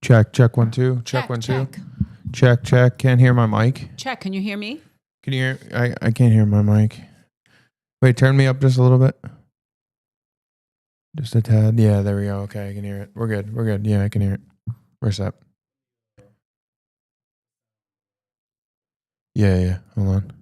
Check, check, 1, 2. Check, 1, 2. Check. Check, check. Can't hear my mic. Check. Can you hear me? Can you hear? I can't hear my mic. Wait, turn me up just a little bit. Just a tad. Yeah, there we go. Okay, I can hear it. We're good. We're good. Yeah, I can hear it. We're set. Yeah. Hold on.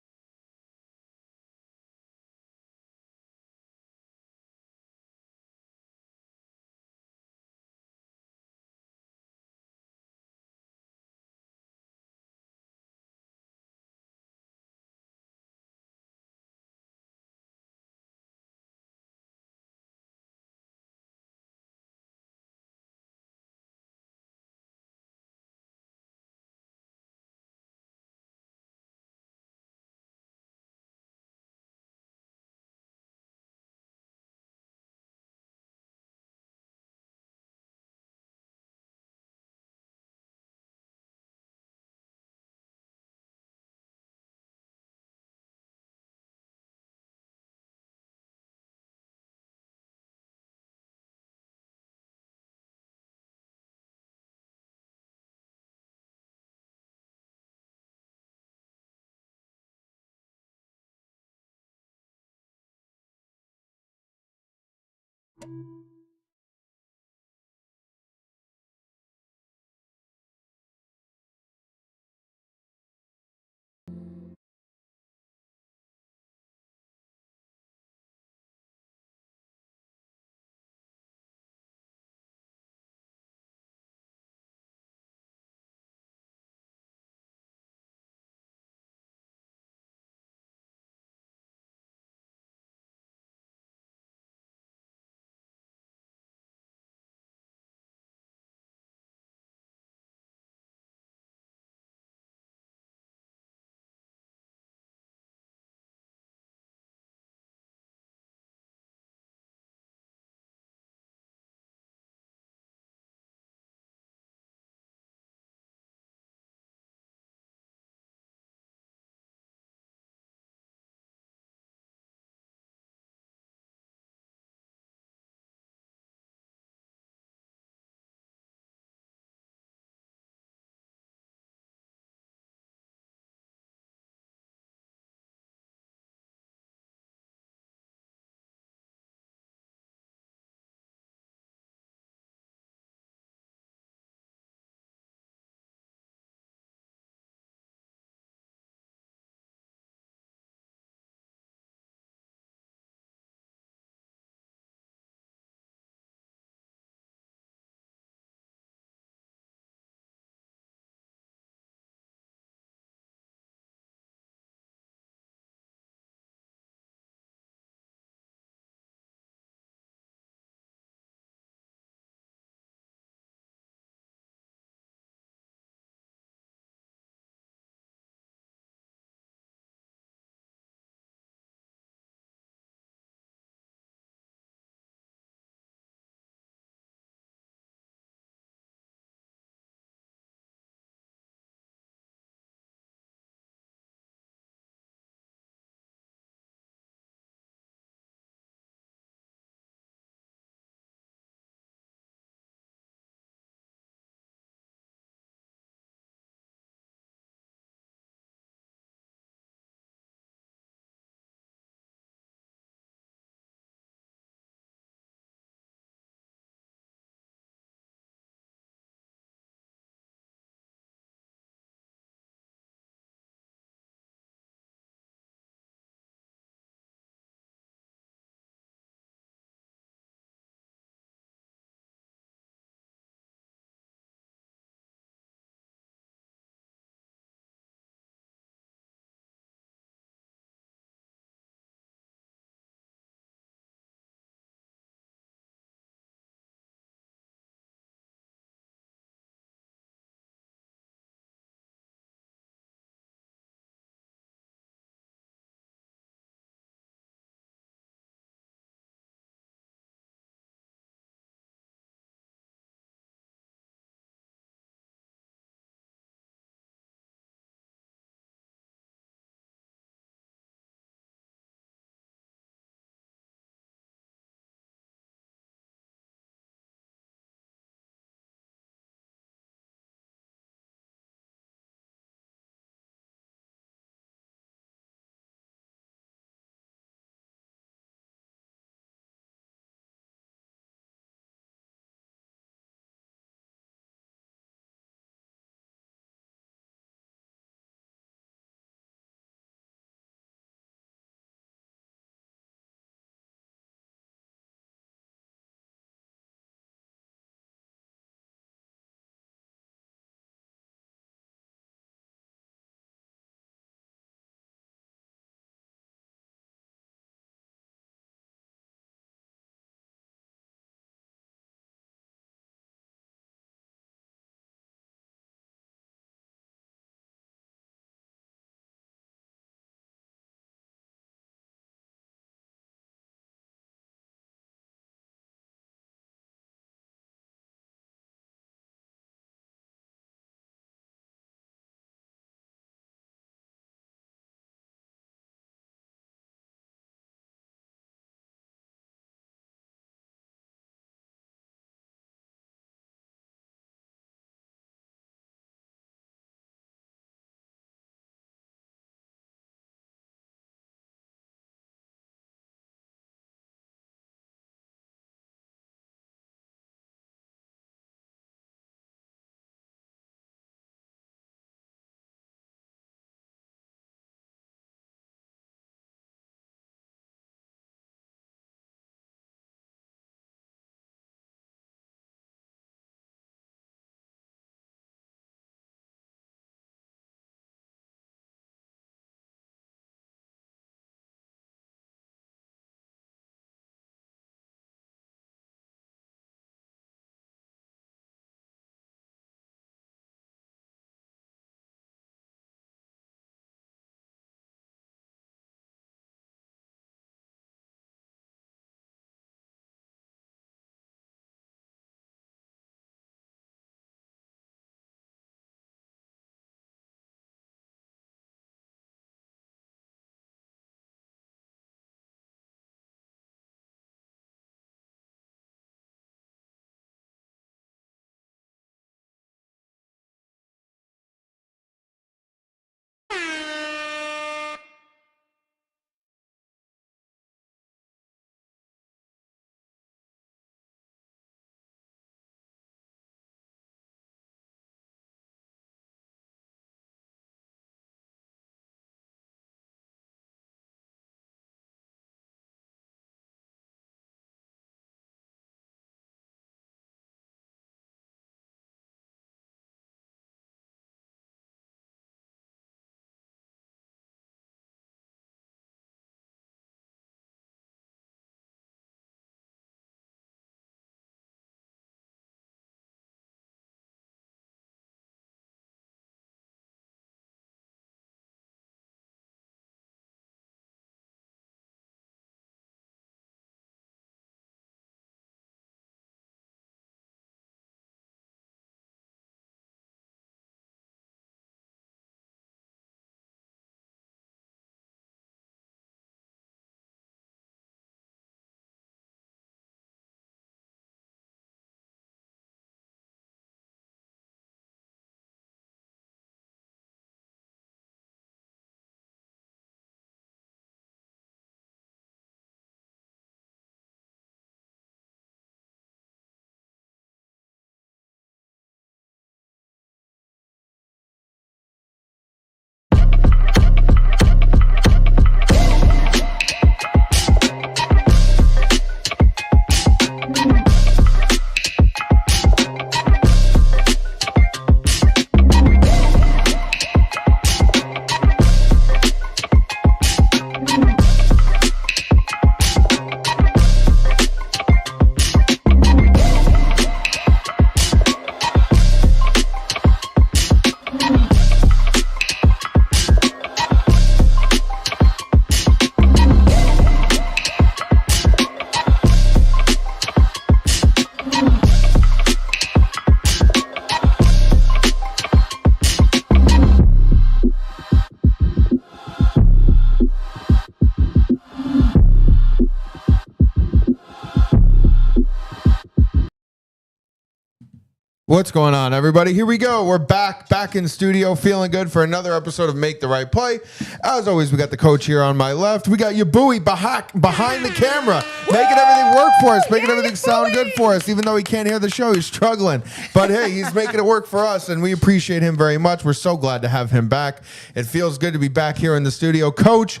What's going on, everybody? Here we go. We're back in studio, feeling good for another episode of Make the Right Play. As always, we got the coach here on my left. We got your buoy behind the camera, making everything work for us, making everything sound good for us. Even though he can't hear the show, he's struggling. But hey, he's making it work for us, and we appreciate him very much. We're so glad to have him back. It feels good to be back here in the studio. Coach,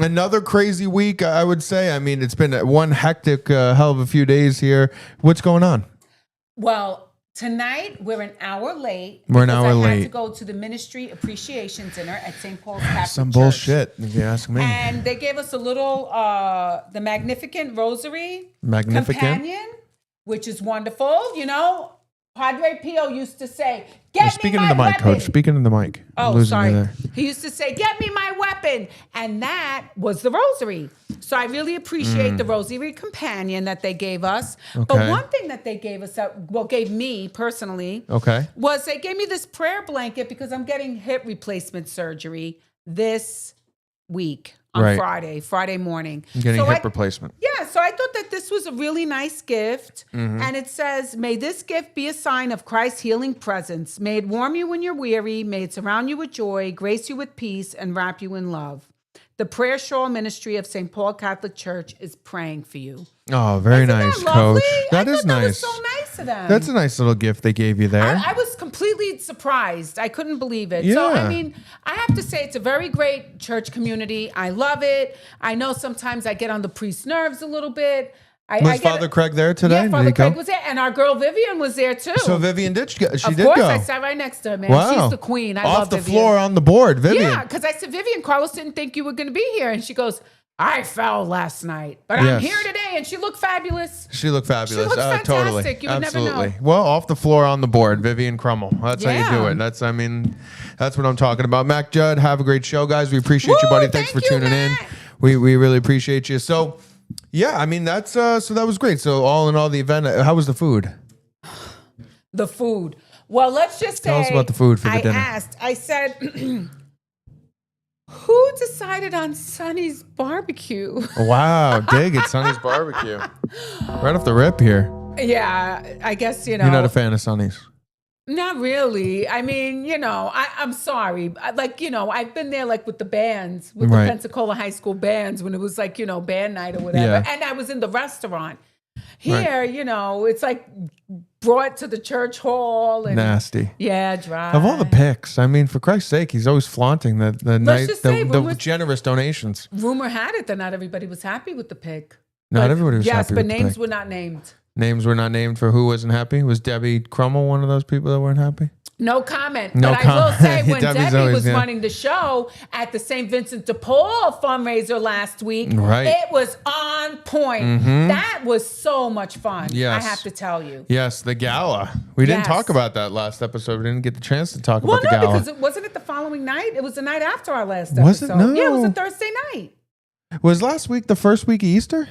another crazy week, I would say. I mean, it's been one hectic, hell of a few days here. What's going on? Well, tonight, we're an hour late. We're an hour I late. had to go to the Ministry Appreciation Dinner at St. Paul's Catholic Some Church. bullshit, if you ask me. And they gave us a little, the Magnificent Rosary Companion, which is wonderful. You know, Padre Pio used to say, Speaking of the mic, Coach. Speaking of the mic. Oh, sorry. He used to say, get me my weapon. And that was the rosary. So I really appreciate the Rosary Companion that they gave us. Okay. But one thing that they gave us, gave me personally, was they gave me this prayer blanket because I'm getting hip replacement surgery this week on Friday morning. I'm getting hip replacement. Yeah, so I thought that this was a really nice gift. And it says, may this gift be a sign of Christ's healing presence. May it warm you when you're weary. May it surround you with joy, grace you with peace, and wrap you in love. The Prayer Shawl Ministry of St. Paul Catholic Church is praying for you. Oh, very nice, Coach. That is nice. That was so nice of them. That's a nice little gift they gave you there. I was completely surprised. I couldn't believe it. Yeah. So, I mean, I have to say it's a very great church community. I love it. I know sometimes I get on the priest's nerves a little bit. Was Father Craig there today? Yeah, Father Craig was there, and our girl Vivian was there too. So Vivian did. She did go. Of course, I sat right next to her, man. Wow. She's the queen. I love love the Vivian. floor on the board, Vivian. Yeah, because I said, Vivian, Carlos didn't think you were going to be here, and she goes, I fell last night, but I'm here today, and she looked fabulous. She looked fabulous. She looked fantastic. Totally. You would never know. Well, off the floor on the board, Vivian Crummel. That's how you do it. That's what I'm talking about. Mac Judd, have a great show, guys. We appreciate you, buddy. Thanks for tuning in. We really appreciate you. So, yeah, I mean, that's so that was great. So, all in all, the event, how was the food? The food. Well, let's just say. Tell us about the food for the dinner. I said, who decided on Sonny's barbecue? Wow, dig it, Sonny's barbecue. Right off the rip here. Yeah, I guess, You're not a fan of Sonny's. Not really. I mean, I'm sorry. I've been there like with the bands, with the Pensacola High School bands when it was like, band night or whatever. Yeah. And I was in the restaurant. Here, it's like brought to the church hall. And, nasty. Yeah, dry. Of all the picks, I mean, for Christ's sake, he's always flaunting the generous donations. Rumor had it that not everybody was happy with the pick. Not everybody was happy with the pick. Yes, but names were not named. Names were not named for who wasn't happy? Was Debbie Crummel one of those people that weren't happy? No comment. But I will say, when Debbie was running the show at the St. Vincent de Paul fundraiser last week, it was on point. That was so much fun. Yes. I have to tell you. Yes, the gala. We didn't talk about that last episode. We didn't get the chance to talk about the gala. Because wasn't it the following night? It was the night after our last episode. Was it? No. Yeah, it was a Thursday night. Was last week the first week of Easter?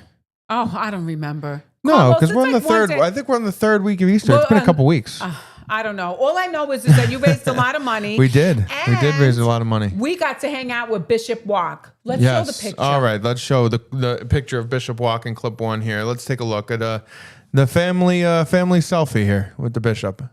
Oh, I don't remember. No, because we're on the third. I think we're on the third week of Easter. It's been a couple weeks. I don't know. All I know is that you raised a lot of money. We did. We did raise a lot of money. We got to hang out with Bishop Walk. Let's show the picture. All right. Let's show the picture of Bishop Walk in clip one here. Let's take a look at the family selfie here with the bishop.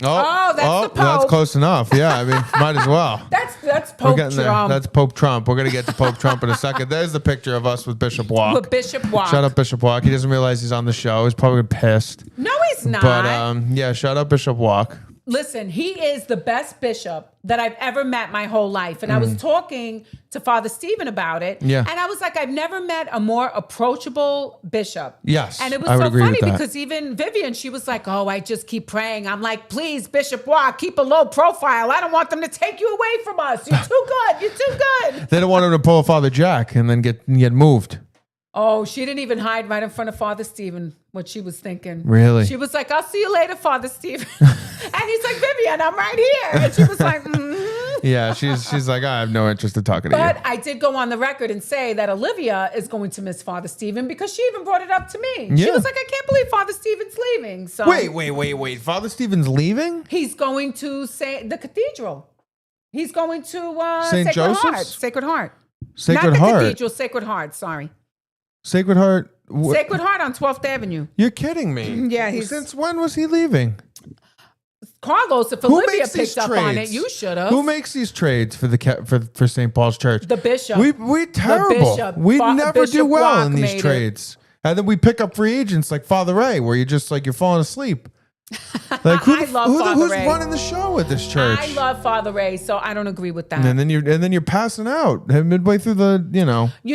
Oh, that's the Pope. That's close enough. Yeah, I mean, might as well. That's Pope Trump. That's Pope Trump. We're gonna get to Pope Trump in a second. There's the picture of us with Bishop Walk. With Bishop Walk. Shut up, Bishop Walk. He doesn't realize he's on the show. He's probably pissed. No, he's not. But yeah, shut up, Bishop Walk. Listen, he is the best bishop that I've ever met my whole life. And I was talking to Father Stephen about it. Yeah. And I was like, I've never met a more approachable bishop. Yes. And it was so funny because even Vivian, she was like, oh, I just keep praying. I'm like, please, Bishop Walk, keep a low profile. I don't want them to take you away from us. You're too good. You're too good. They don't want him to pull a Father Jack and then get moved. Oh, she didn't even hide right in front of Father Stephen what she was thinking. Really? She was like, I'll see you later, Father Stephen. And he's like, Vivian, I'm right here. And she was like, Yeah, she's like, I have no interest in talking to you. But I did go on the record and say that Olivia is going to miss Father Stephen because she even brought it up to me. Yeah. She was like, I can't believe Father Stephen's leaving. So Wait. Father Stephen's leaving? He's going to the cathedral. He's going to St. Sacred Joseph's? Heart. Sacred Heart. Sacred Not the Heart. cathedral, Sacred Heart, sorry. Sacred Heart. Sacred Heart on 12th Avenue. You're kidding me. Yeah, Since when was he leaving? Carlos, if Olivia picked up on it, you should have. Who makes these trades for St. Paul's Church? The bishop. We terrible. Bishop. We never Bishop do well Block in these made trades. And then we pick up free agents like Father Ray, where you're just like you're falling asleep. Like I love Father who's Ray. running the show at this church? I love Father Ray, so I don't agree with that. And then you're passing out midway through the. You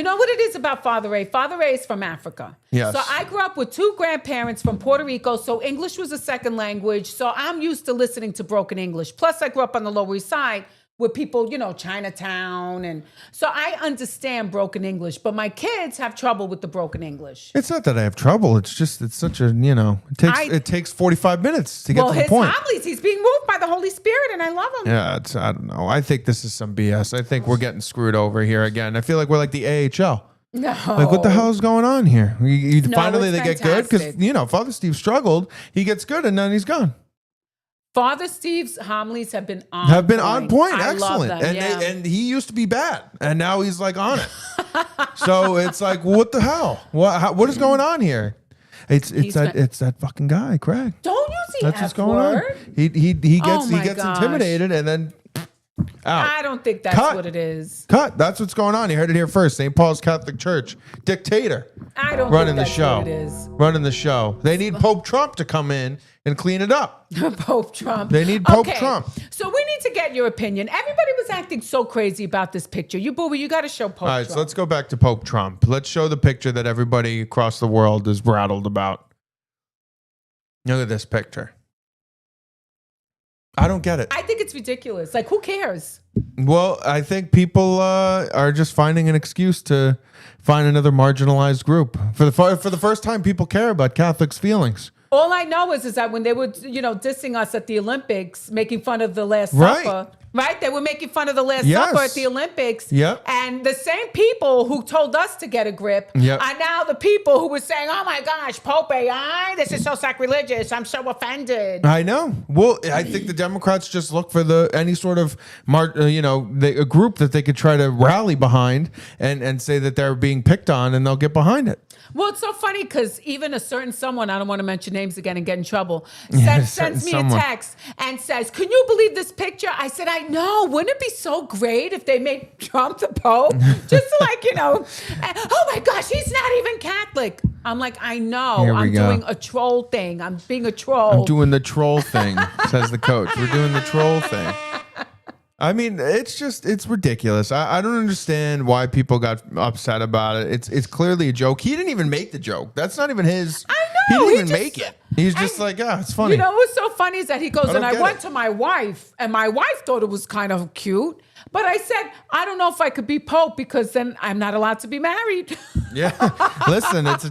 know what it is about Father Ray? Father Ray is from Africa. Yes. So I grew up with 2 grandparents from Puerto Rico, so English was a second language. So I'm used to listening to broken English. Plus, I grew up on the Lower East Side with people, Chinatown. And so I understand broken English, but my kids have trouble with the broken English. It's not that I have trouble. It's just, it's such a, it takes 45 minutes to get to the point. Homilies, he's being moved by the Holy Spirit, and I love him. Yeah, I don't know. I think this is some BS. I think we're getting screwed over here again. I feel like we're like the AHL. No. Like, what the hell is going on here? Finally, they it's get good because, fantastic. Father Steve struggled. He gets good, and then he's gone. Father Steve's homilies have been on point. I Excellent. love them, And he used to be bad, and now he's like on it. So it's like, what the hell? What is going on here? It's that fucking guy, Craig. Don't use the That's F what's going word. on. He gets Gosh. intimidated, and then out. I don't think that's what it is. Cut. That's what's going on. You heard it here first. St. Paul's Catholic Church dictator. I don't running think the that's show. what it is. Running the show. They need Pope Trump to come in and clean it up. Pope Trump. They need Pope Trump. So we need to get your opinion. Everybody was acting so crazy about this picture. You got to show Pope Trump. All right, so let's go back to Pope Trump. Let's show the picture that everybody across the world is rattled about. Look at this picture. I don't get it. I think it's ridiculous. Like, who cares? Well, I think people are just finding an excuse to find another marginalized group. For the first time, people care about Catholics' feelings. All I know is that when they were, dissing us at the Olympics, making fun of the Last Right. Supper, right? They were making fun of the Last Yes. Supper at the Olympics. Yep. And the same people who told us to get a grip Yep. are now the people who were saying, oh my gosh, Pope AI, this is so sacrilegious. I'm so offended. I know. Well, I think the Democrats just look for any sort of a group that they could try to rally behind and say that they're being picked on, and they'll get behind it. Well, it's so funny because even a certain someone, I don't want to mention names again and get in trouble, sends me a text and says, can you believe this picture? I said, I know. Wouldn't it be so great if they made Trump the Pope? Just like, oh my gosh, he's not even Catholic. I'm like, I know. I'm doing a troll thing. I'm being a troll. I'm doing the troll thing, says the coach. We're doing the troll thing. I mean, it's ridiculous. I don't understand why people got upset about it. It's clearly a joke. He didn't even make the joke. That's not even his. I know. He didn't even make it. He's just like, it's funny. What's so funny is that he goes, and I went it. to my wife, and my wife thought it was kind of cute. But I said, I don't know if I could be Pope because then I'm not allowed to be married. Yeah. Listen, it's a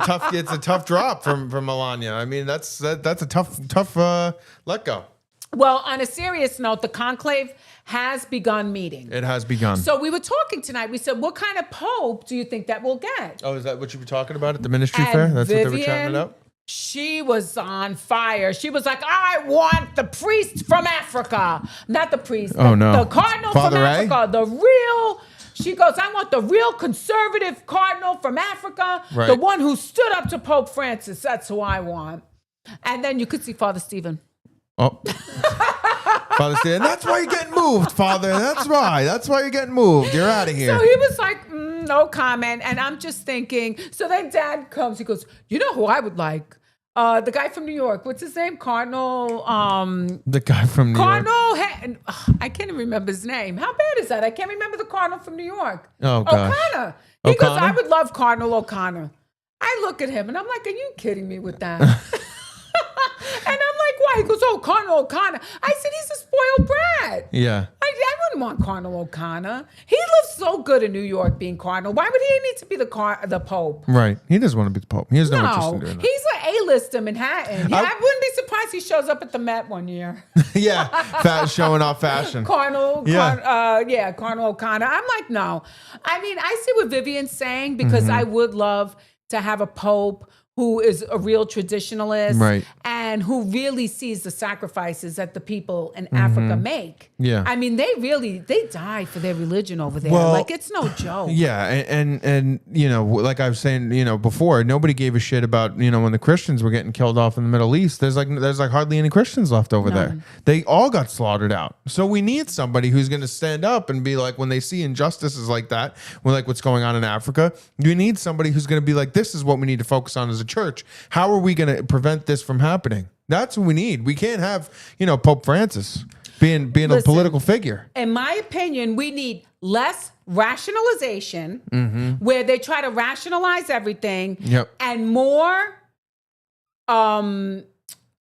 tough drop from Melania. I mean, that's a tough let go. Well, on a serious note, the Conclave has begun meeting. It has begun. So we were talking tonight. We said, what kind of Pope do you think that we'll get? Oh, is that what you were talking about at the ministry And fair? That's what they were Vivian, chatting it up? She was on fire. She was like, I want the priest from Africa. Not the priest. Oh, no. The cardinal Father from Ray? Africa. The real... She goes, I want the real conservative cardinal from Africa. Right. The one who stood up to Pope Francis. That's who I want. And then you could see Father Stephen. Oh. Father Stephen, that's why you're getting moved, Father. That's why. That's why you're getting moved. You're out of here. So he was like, no comment. And I'm just thinking, so then Dad comes. He goes, you know who I would like? The guy from New York. What's his name? Cardinal. The guy from New York. I can't even remember his name. How bad is that? I can't remember the Cardinal from New York. Oh, gosh. O'Connor. He goes, O'Connor? I would love Cardinal O'Connor. I look at him and I'm like, are you kidding me with that? And I'm like, why? He goes, oh, Cardinal O'Connor. I said, he's a spoiled brat. Yeah. I wouldn't want Cardinal O'Connor. He lives so good in New York being Cardinal. Why would he need to be the Pope? Right. He doesn't want to be the Pope. He has no interest No, in doing that. he's an A-list in Manhattan. I wouldn't be surprised he shows up at the Met one year. Yeah. Showing off fashion. Cardinal O'Connor. I'm like, no. I mean, I see what Vivian's saying because I would love to have a Pope who is a real traditionalist. Right. And and who really sees the sacrifices that the people in Africa make. Yeah. I mean, they die for their religion over there. Well, like, it's no joke. Yeah, and you know, like I was saying, you know, before, nobody gave a shit about, you know, when the Christians were getting killed off in the Middle East. There's like hardly any Christians left over there. They all got slaughtered out. So we need somebody who's going to stand up and be like, when they see injustices like that, when like what's going on in Africa, you need somebody who's going to be like, this is what we need to focus on as a church. How are we going to prevent this from happening? That's what we need. We can't have, you know, Pope Francis being a political figure. In my opinion, we need less rationalization where they try to rationalize everything and more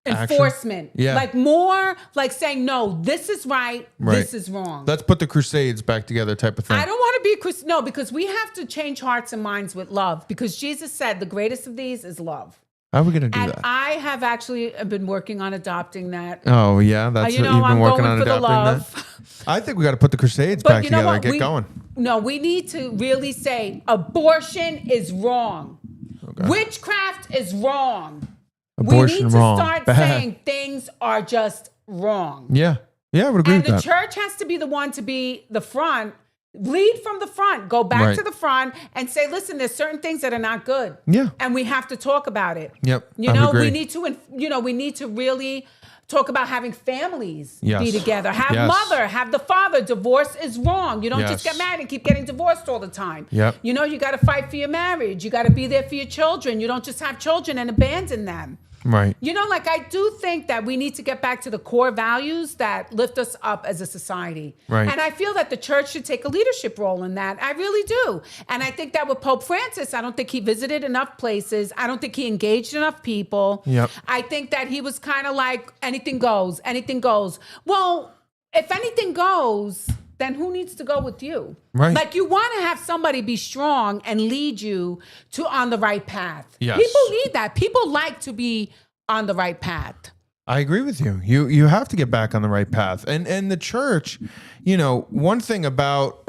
enforcement. Yeah. Like more like saying, no, this is right. This is wrong. Let's put the Crusades back together type of thing. I don't want to be a Christian. No, because we have to change hearts and minds with love, because Jesus said the greatest of these is love. How are we going to do and that? I have actually been working on adopting that. Oh, yeah? That's you what know, you've been I'm working going on for the adopting that? love. I think we got to put the Crusades back together and get going. No, we need to really say abortion is wrong. Okay. Witchcraft is wrong. Abortion we need to wrong. start saying things are just wrong. Yeah. Yeah, I would agree with that. And the church has to be the one to be the front. Lead from the front. Go back to the front and say, listen, there's certain things that are not good. Yeah. And we have to talk about it. Yep. You know, we need to really talk about having families be together. Have the father. Divorce is wrong. You don't just get married and keep getting divorced all the time. Yep. You know, you got to fight for your marriage. You got to be there for your children. You don't just have children and abandon them. Right. You know, like I do think that we need to get back to the core values that lift us up as a society. Right. And I feel that the church should take a leadership role in that. I really do. And I think that with Pope Francis, I don't think he visited enough places. I don't think he engaged enough people. Yep. I think that he was kind of like, anything goes, anything goes. Well, if anything goes, then who needs to go with you? Right. Like, you want to have somebody be strong and lead you on the right path. Yes. People need that. People like to be on the right path. I agree with you. You have to get back on the right path. And the church, you know, one thing about,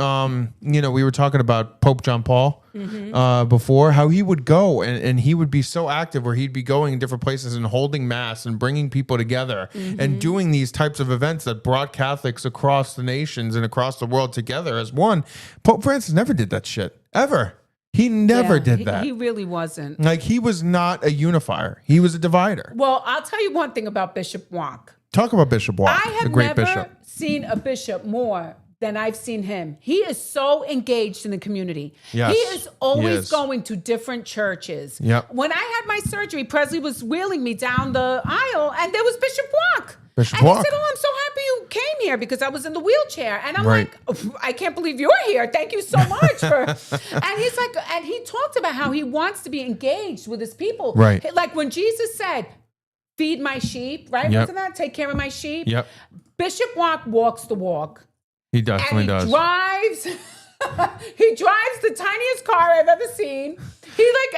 you know, we were talking about Pope John Paul before, how he would go and he would be so active where he'd be going in different places and holding mass and bringing people together and doing these types of events that brought Catholics across the nations and across the world together as one. Pope Francis never did that shit, ever. He never did that. He really wasn't. Like, he was not a unifier. He was a divider. Well, I'll tell you one thing about Bishop Walk. Talk about Bishop Walk, I have the great never bishop. seen a bishop more than I've seen him. He is so engaged in the community. Yes, he is always he is. going to different churches. Yep. When I had my surgery, Presley was wheeling me down the aisle, and there was Bishop Walk. Bishop and Walk. he said, "Oh, I'm so happy you came here because I was in the wheelchair." And I'm Right. like, "I can't believe you're here. Thank you so much for." And he's like, and he talked about how he wants to be engaged with his people. Right. Like when Jesus said, "Feed my sheep," right? Yep. Wasn't that take care of my sheep? Yep. Bishop Walk walks the walk. He definitely And he does. drives. He drives the tiniest car I've ever seen.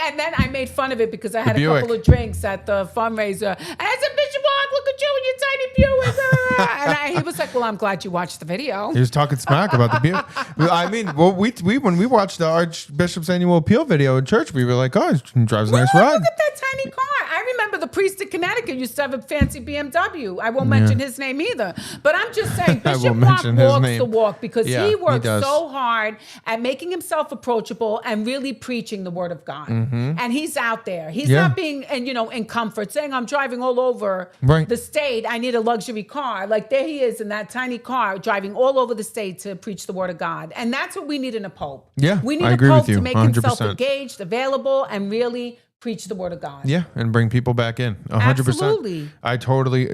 And then I made fun of it because I had a Buick. couple of drinks at the fundraiser. And I said, "Bishop Walk, look at you in your tiny Buick." And he was like, "Well, I'm glad you watched the video." He was talking smack about the Buick. I mean, well, we when we watched the Archbishop's annual appeal video in church, we were like, "Oh, he drives a nice ride." Look at that tiny car. I remember the priest in Connecticut used to have a fancy BMW. I won't mention his name either. But I'm just saying, I Bishop won't Walk mention his walks name. the walk because Yeah, he he works does. so hard at making himself approachable and really preaching the word of God. And he's out there. He's not being, in comfort, saying, "I'm driving all over the state. I need a luxury car." Like, there he is in that tiny car driving all over the state to preach the word of God. And that's what we need in a pope. Yeah, we need I a agree pope with you, to make 100%. himself engaged, available, and really preach the word of God. Yeah, and bring people back in. 100%. Absolutely. I totally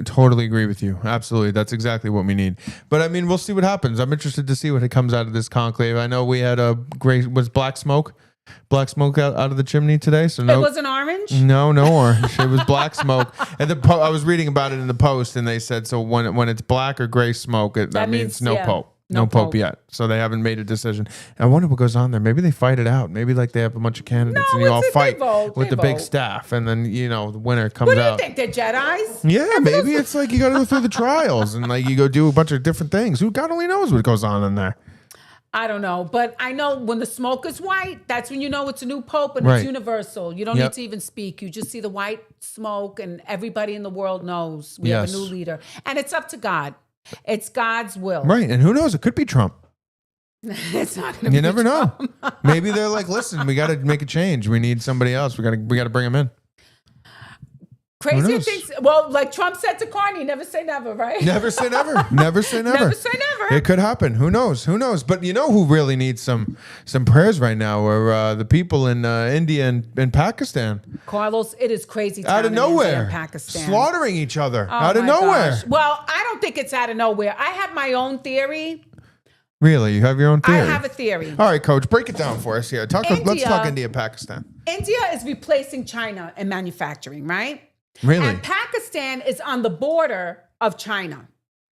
agree with you. Absolutely. That's exactly what we need. But I mean, we'll see what happens. I'm interested to see what comes out of this conclave. I know we had was black smoke out of the chimney today. So no, It wasn't orange? No orange. It was black smoke. And I was reading about it in the Post, and they said, so when it's black or gray smoke, that means no pope. No pope yet. So they haven't made a decision. I wonder what goes on there. Maybe they fight it out. Maybe like they have a bunch of candidates and you all fight with the big staff, and then the winner comes out. What do you think? They're Jedis? Yeah, maybe it's like you got to go through the trials and like you go do a bunch of different things. Who God only knows what goes on in there. I don't know, but I know when the smoke is white, that's when you know it's a new pope and Right. it's universal. You don't Yep. need to even speak. You just see the white smoke and everybody in the world knows we have Yes. a new leader. And it's up to God. It's God's will. Right. And who knows? It could be Trump. It's not going to be You never know. Trump. Maybe they're like, listen, we got to make a change. We need somebody else. We got to bring him in. Crazier knows? things. Well, like Trump said to Carney, never say never, right? Never say never. Never say never. Never say never. It could happen. Who knows? Who knows? But you know who really needs some prayers right now are the people in India and Pakistan. Carlos, it is crazy. Out of time in India nowhere. and Pakistan. Slaughtering each other. Oh out of my nowhere. gosh. Well, I don't think it's out of nowhere. I have my own theory. Really? You have your own theory? I have a theory. All right, Coach, break it down for us here. Let's India- talk India and Pakistan. India is replacing China in manufacturing, right? Really? And Pakistan is on the border of China.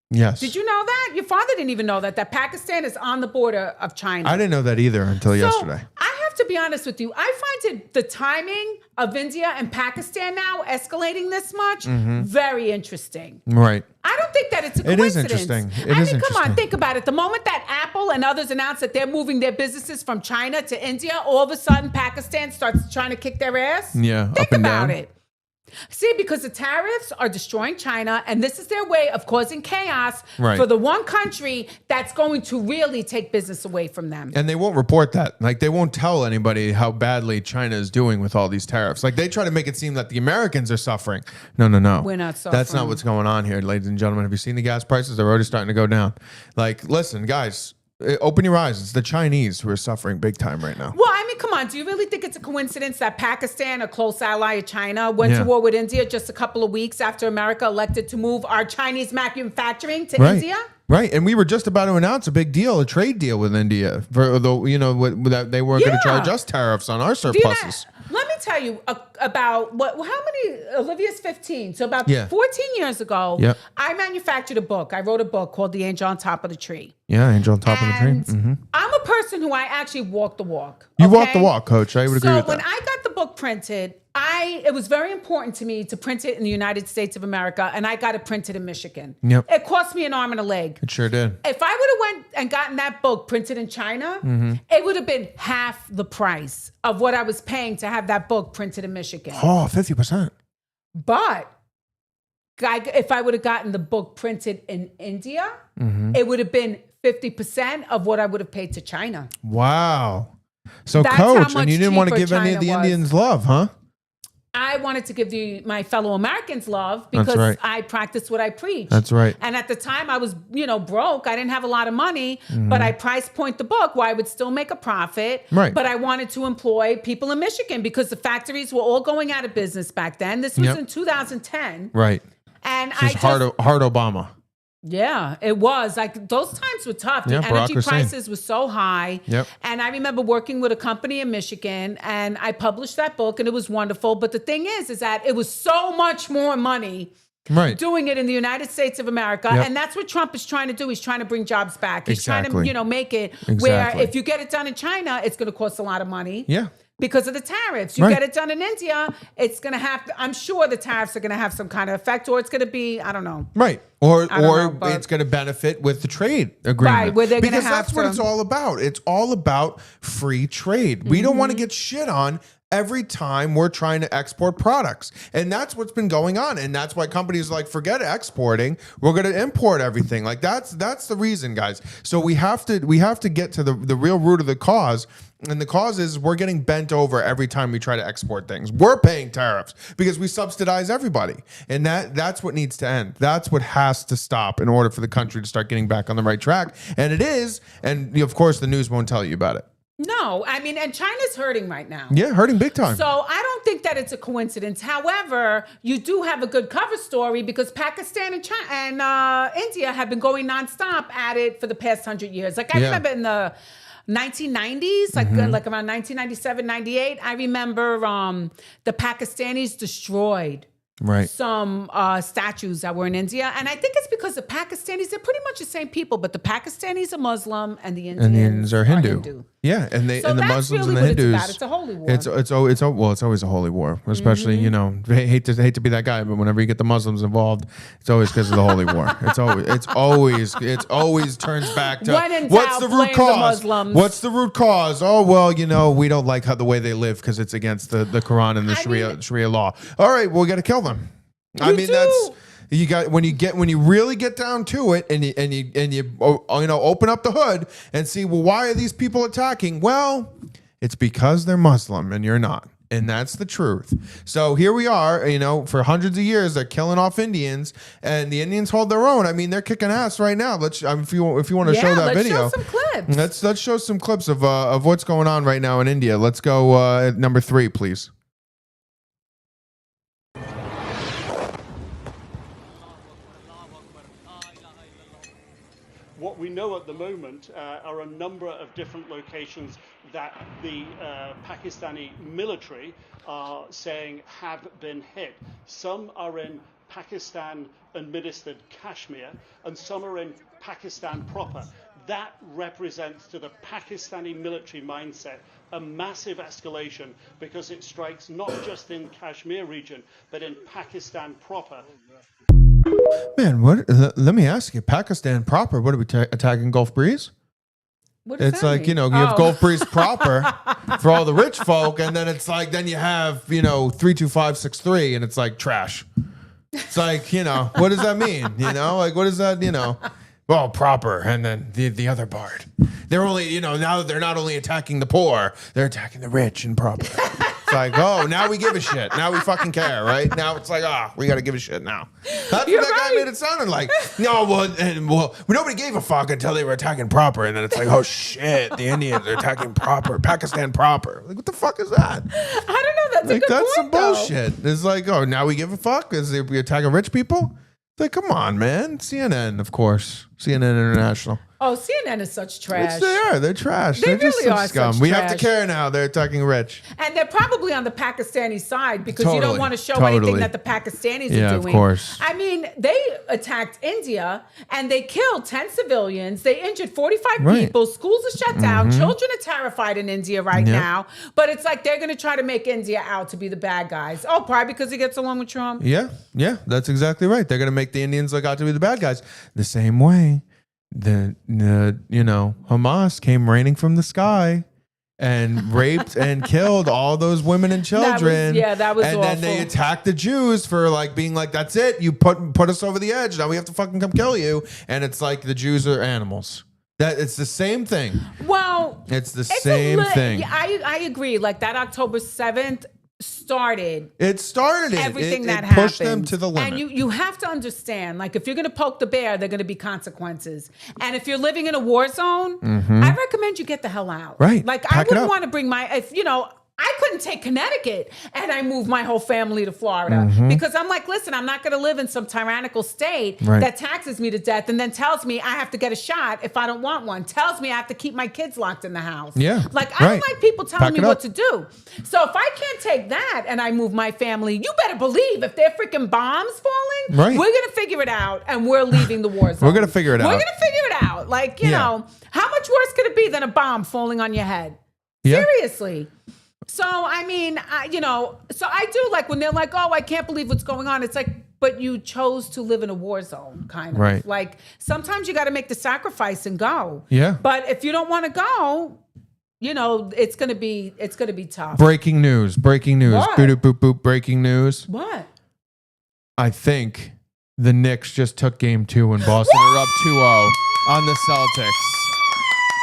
Yes. Did you know that? Your father didn't even know that Pakistan is on the border of China. I didn't know that either until yesterday. I have to be honest with you. I find the timing of India and Pakistan now escalating this much very interesting. Right. I don't think that it's a It is coincidence. interesting. It I is mean, come on, interesting. think about it. The moment that Apple and others announce that they're moving their businesses from China to India, all of a sudden Pakistan starts trying to kick their ass. Yeah, Think up and about down. it. See, because the tariffs are destroying China, and this is their way of causing chaos Right. for the one country that's going to really take business away from them. And they won't report that. Like, they won't tell anybody how badly China is doing with all these tariffs. Like, they try to make it seem that the Americans are suffering. No. We're not That's not suffering. what's going on here, ladies and gentlemen. Have you seen the gas prices? They're already starting to go down. Like, listen, guys, open your eyes. It's the Chinese who are suffering big time right now. Well, I mean, come on. Do you really think it's a coincidence that Pakistan, a close ally of China, went Yeah. to war with India just a couple of weeks after America elected to move our Chinese manufacturing to Right. India? Right. And we were just about to announce a trade deal with India for the, that they weren't going to Yeah. charge us tariffs on our Do you not- surpluses. let me tell you about how many. Olivia's 15. So about Yeah. 14 years ago, Yep. I manufactured a book. I wrote a book called The Angel on Top of the Tree. Yeah, angel on top of the tree. And I'm a person who I actually walk the walk. You walk the okay? walk, Coach. I would agree with So when that. I got the book printed, it was very important to me to print it in the United States of America, and I got it printed in Michigan. Yep. It cost me an arm and a leg. It sure did. If I would have went and gotten that book printed in China, it would have been half the price of what I was paying to have that book printed in Michigan. Oh, 50%. But if I would have gotten the book printed in India, it would have been 50% of what I would have paid to China. Wow. So, That's how Coach, much and you didn't want to cheaper give any of the China was. Indians love, huh? I wanted to give my fellow Americans love because right. I practiced what I preach. That's right. And at the time I was, broke. I didn't have a lot of money, but I price point the book where I would still make a profit. Right. But I wanted to employ people in Michigan because the factories were all going out of business back then. This was Yep. in 2010. Right. And This is hard Obama. Yeah, it was. Like those times were tough. The Yeah, Barack energy Hussein. prices were so high. Yep. And I remember working with a company in Michigan and I published that book and it was wonderful. But the thing is that it was so much more money Right. doing it in the United States of America. Yep. And that's what Trump is trying to do. He's trying to bring jobs back. He's Exactly. trying to, make it Exactly. where if you get it done in China, it's going to cost a lot of money. Yeah. Because of the tariffs. You Right. get it done in India, it's going to I'm sure the tariffs are going to have some kind of effect, or it's going to be, I don't know. Right. Or I don't know, but- it's going to benefit with the trade agreement. Right, where they're gonna because have that's what to- it's all about. It's all about free trade. We don't want to get shit on every time we're trying to export products. And that's what's been going on. And that's why companies are like, forget exporting. We're going to import everything. Like that's the reason, guys. So we have to get to the real root of the cause. And the cause is we're getting bent over every time we try to export things. We're paying tariffs because we subsidize everybody. And that's what needs to end. That's what has to stop in order for the country to start getting back on the right track. And it is. And of course, the news won't tell you about it. No, I mean, and China's hurting right now. Yeah, hurting big time. So I don't think that it's a coincidence. However, you do have a good cover story because Pakistan and China and India have been going nonstop at it for the past 100 years. Like I Yeah. remember in the 1990s, like around 1997, 98, I remember the Pakistanis destroyed some statues that were in India. And I think it's because the Pakistanis, they're pretty much the same people, but the Pakistanis are Muslim and the Indians are Hindu. Yeah, and the Muslims really and the Hindus. It's a holy war. It's always a holy war, especially hate to be that guy, but whenever you get the Muslims involved, it's always because of the holy war. It's always turns back to what's the root cause? What's the root cause? Oh well, we don't like the way they live because it's against the Quran and the Sharia law. All right, well we got to kill them. That's. You got when you really get down to it, and you open up the hood and see, well, why are these people attacking? Well, it's because they're Muslim and you're not, and that's the truth. So here we are, for hundreds of years they're killing off Indians, and the Indians hold their own. I mean, they're kicking ass right now. Let's if you want to show that video, show some clips. Let's show some clips of what's going on right now in India. Let's go at number 3, please. What we know at the moment are a number of different locations that the Pakistani military are saying have been hit. Some are in Pakistan-administered Kashmir, and some are in Pakistan proper. That represents, to the Pakistani military mindset, a massive escalation because it strikes not just in Kashmir region, but in Pakistan proper. Man, what? Let me ask you, Pakistan proper, what are we attacking Gulf Breeze? It's like, you have Gulf Breeze proper for all the rich folk, and then it's like, then you have, 32563, and it's like trash. It's like, what does that mean? Like, what is that, Well, proper, and then the other part. They're only, now that they're not only attacking the poor, they're attacking the rich and proper. It's like, oh, now we give a shit. Now we fucking care, right? Now it's like, we got to give a shit now. That's what that guy made it sounding like. No, well, nobody gave a fuck until they were attacking proper, and then it's like, oh shit, the Indians are attacking proper, Pakistan proper. Like, what the fuck is that? I don't know. That's a good that's point, some bullshit. It's like, oh, now we give a fuck? Is we attacking rich people? It's like, come on, man. CNN, of course. CNN International. Oh, CNN is such trash. They're trash. They They're really just are scum. such We trash. have to care now. They're attacking rich. And they're probably on the Pakistani side because you don't want to show anything that the Pakistanis are doing. Yeah, of course. I mean, they attacked India and they killed 10 civilians. They injured 45 people. Schools are shut down. Children are terrified in India right now. But it's like they're going to try to make India out to be the bad guys. Oh, probably because he gets along with Trump. Yeah, that's exactly right. They're going to make the Indians look out to be the bad guys. The same way the Hamas came raining from the sky and raped and killed all those women and children. That was and awful. then they attacked the Jews for being like, that's it. You put us over the edge. Now we have to fucking come kill you. And it's like the Jews are animals. That it's the same thing. Well, it's the same thing. Yeah, I agree. Like that October 7th started everything that it happened. Pushed them to the limit. And you have to understand, like, if you're going to poke the bear, there are going to be consequences. And if you're living in a war zone, I recommend you get the hell out. Right. Like, I wouldn't want to bring I couldn't take Connecticut and I moved my whole family to Florida because I'm like, listen, I'm not going to live in some tyrannical state that taxes me to death and then tells me I have to get a shot if I don't want one, tells me I have to keep my kids locked in the house. Yeah. Like, I don't like people telling me what to do. So if I can't take that and I move my family, you better believe if they're freaking bombs falling, we're going to figure it out and we're leaving the war zone. We're going to figure it out. We're going to figure it out. Like, you know, how much worse could it be than a bomb falling on your head? Seriously. So, I mean, so I do like when they're like, oh, I can't believe what's going on. It's like, but you chose to live in a war zone, kind of. Right. Like, sometimes you got to make the sacrifice and go. Yeah. But if you don't want to go, it's going to be tough. Breaking news. What? Boop, boop, boop, breaking news. What? I think the Knicks just took game 2 in Boston. They're up 2-0 on the Celtics.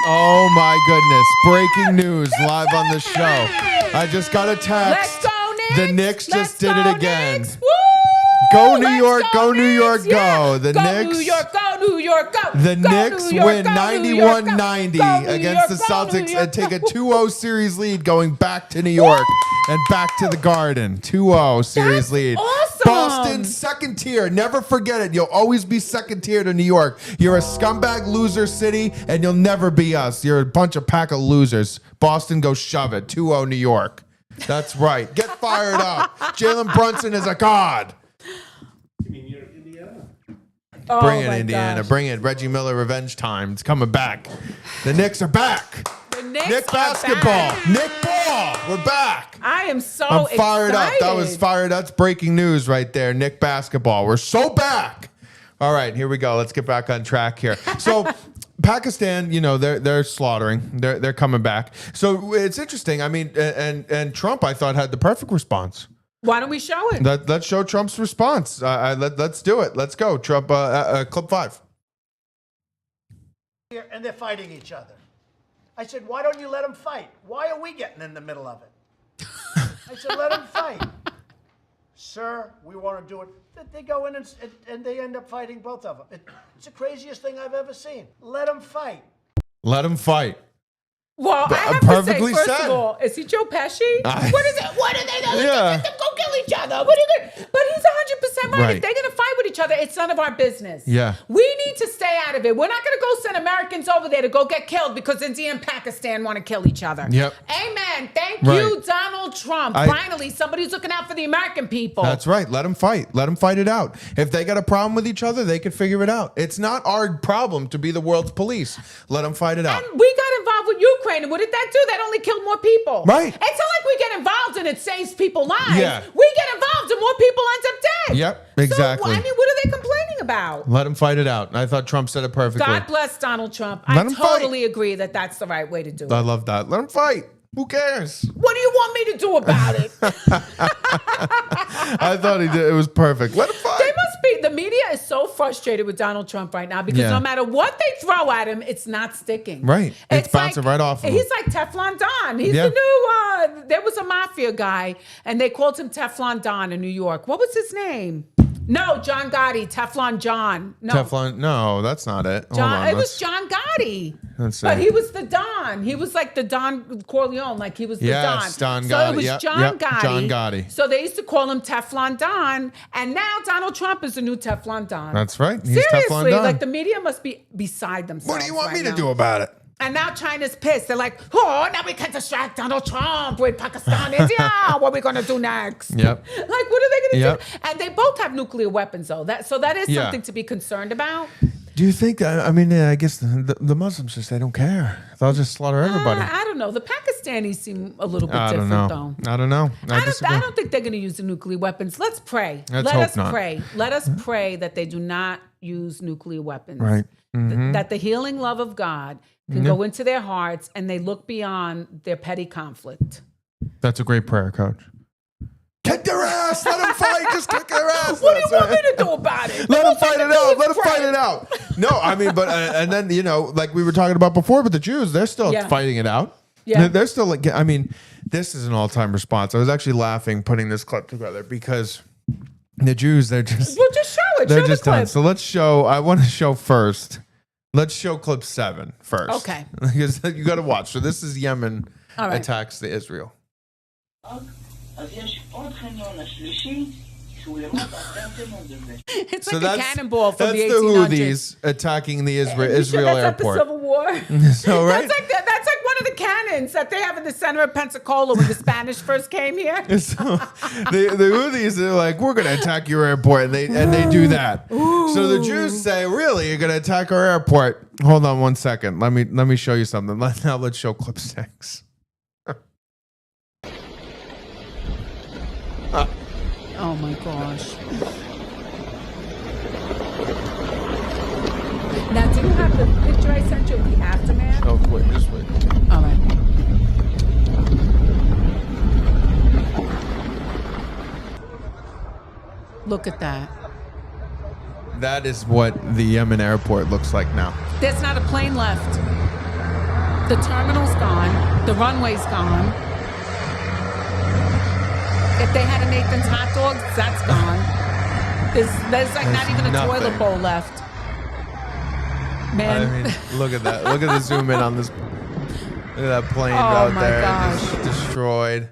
Oh my goodness. Breaking news live on the show. I just got a text. Let's go, Knicks. The Knicks just did it again. Knicks. Go New York, go New York, go. The go Knicks. New York, go New York, go. The go Knicks New York, win go 91-90 against the Celtics and take a 2-0 series lead going back to New York and back to the Garden. 2-0 series lead. Awesome. Boston, second tier. Never forget it. You'll always be second tier to New York. You're a scumbag loser city, and you'll never be us. You're a bunch of pack of losers. Boston, go shove it. 2-0 New York. That's right. Get fired up. Jalen Brunson is a god. Oh, Bring it, my Indiana. gosh. Bring it. Reggie Miller revenge time. It's coming back. The Knicks are back. The Knicks Nick are basketball. back. Nick ball. We're back. I am so I'm fired up. That was excited. fired. That's breaking news right there. Nick basketball. We're so back. All right, here we go. Let's get back on track here. So Pakistan, you know, they're slaughtering. They're coming back. So it's interesting. I mean, and Trump, I thought, had the perfect response. Why don't we show it? Let's show Trump's response. Let's do it. Let's go. Trump, clip 5. And they're fighting each other. I said, why don't you let them fight? Why are we getting in the middle of it? I said, let them fight. Sir, we want to do it. They go in and they end up fighting both of them. It's the craziest thing I've ever seen. Let them fight. Let him fight. Well, I have perfectly to say, first said. of all, is he Joe Pesci? What is it? What are they doing? Yeah. Let them go kill each other. What are you gonna? But he's 100% right. Right. If they're going to fight with each other, it's none of our business. Yeah. We need to stay out of it. We're not going to go send Americans over there to go get killed because India and Pakistan want to kill each other. Yep. Amen. Thank Right. you, Donald Trump. Finally, somebody's looking out for the American people. That's right. Let them fight. Let them fight it out. If they got a problem with each other, they could figure it out. It's not our problem to be the world's police. Let them fight it out. And we got involved with Ukraine, and what did that do? That only killed more people. Right. It's not like we get involved and it saves people lives. Yeah. We get involved and more people end up dead. Yep, exactly. So, I mean, what are they complaining about? Let them fight it out. I thought Trump said it perfectly. God bless Donald Trump. Let I 'em fight. totally agree that that's the right way to do it. I love that. Let them fight. Who cares? What do you want me to do about it? I thought he did. It was perfect. Let him fight. They must be. The media is so frustrated with Donald Trump right now because Yeah. no matter what they throw at him, it's not sticking. Right. It's bouncing right off of him. He's like Teflon Don. He's Yeah. the new, there was a mafia guy and they called him Teflon Don in New York. What was his name? No, John Gotti, Teflon John. No. Teflon. No, that's not it. Hold John, on. it was John Gotti. Let's see. But he was the Don. He was like the Don Corleone, like he was the Yes, Don. Don So Gotti. it was Yep, John yep, Gotti. John Gotti. So they used to call him Teflon Don, and now Donald Trump is the new Teflon Don. That's right. He's Seriously, Teflon Don. like the media must be beside themselves. What do you want right me to now. do about it? And now China's pissed. They're like, oh, now we can distract Donald Trump with Pakistan, India. What are we going to do next? Yep. Like, what are they going to Yep. do? And they both have nuclear weapons, though. So that is Yeah. something to be concerned about. Do you think that? I mean, I guess the Muslims just they don't care. They'll just slaughter everybody. I don't know. The Pakistanis seem a little bit I don't different, know. though. I don't know. I don't think they're going to use the nuclear weapons. Let's pray. Let's Let hope us not. pray. Let us pray that they do not use nuclear weapons. Right. That the healing love of God can go into their hearts and they look beyond their petty conflict. That's a great prayer, Coach. Kick their ass. Let them fight. Just kick their ass. What do you That's want me right. to do about it? Let them All fight I it can do out. is Let them pray. fight it out. No, I mean, but and then like we were talking about before, but the Jews, they're still Yeah. fighting it out. Yeah. They're still like. I mean, this is an all-time response. I was actually laughing putting this clip together because the Jews, they're just Well, just show it. they're Show just the clip. done. So let's show. I want to show first. Let's show clip 7 first. Okay. Because you got to watch. So this is Yemen All right. attacks the Israel. It's So like a that's cannonball from that's the the 1800s. Houthis attacking the You sure Israel that's airport. At the Civil War. So, right? That's like one of the cannons that they have in the center of Pensacola when the Spanish first came here. So the Houthis are like, we're going to attack your airport, and they do that. So the Jews say, really, you're going to attack our airport? Hold on one second. Let me show you something. Let's show clip 6. Oh my gosh. Now, do you have the picture I sent you of the aftermath? Oh, wait, just wait. All right. Look at that. That is what the Yemen airport looks like now. There's not a plane left. The terminal's gone. The runway's gone. If they had a Nathan's hot dogs, that's gone. There's like not There's even a nothing. toilet bowl left. Man. I mean, look at that. Look at the zoom in on this. Look at that plane Oh, out my there, gosh. just destroyed.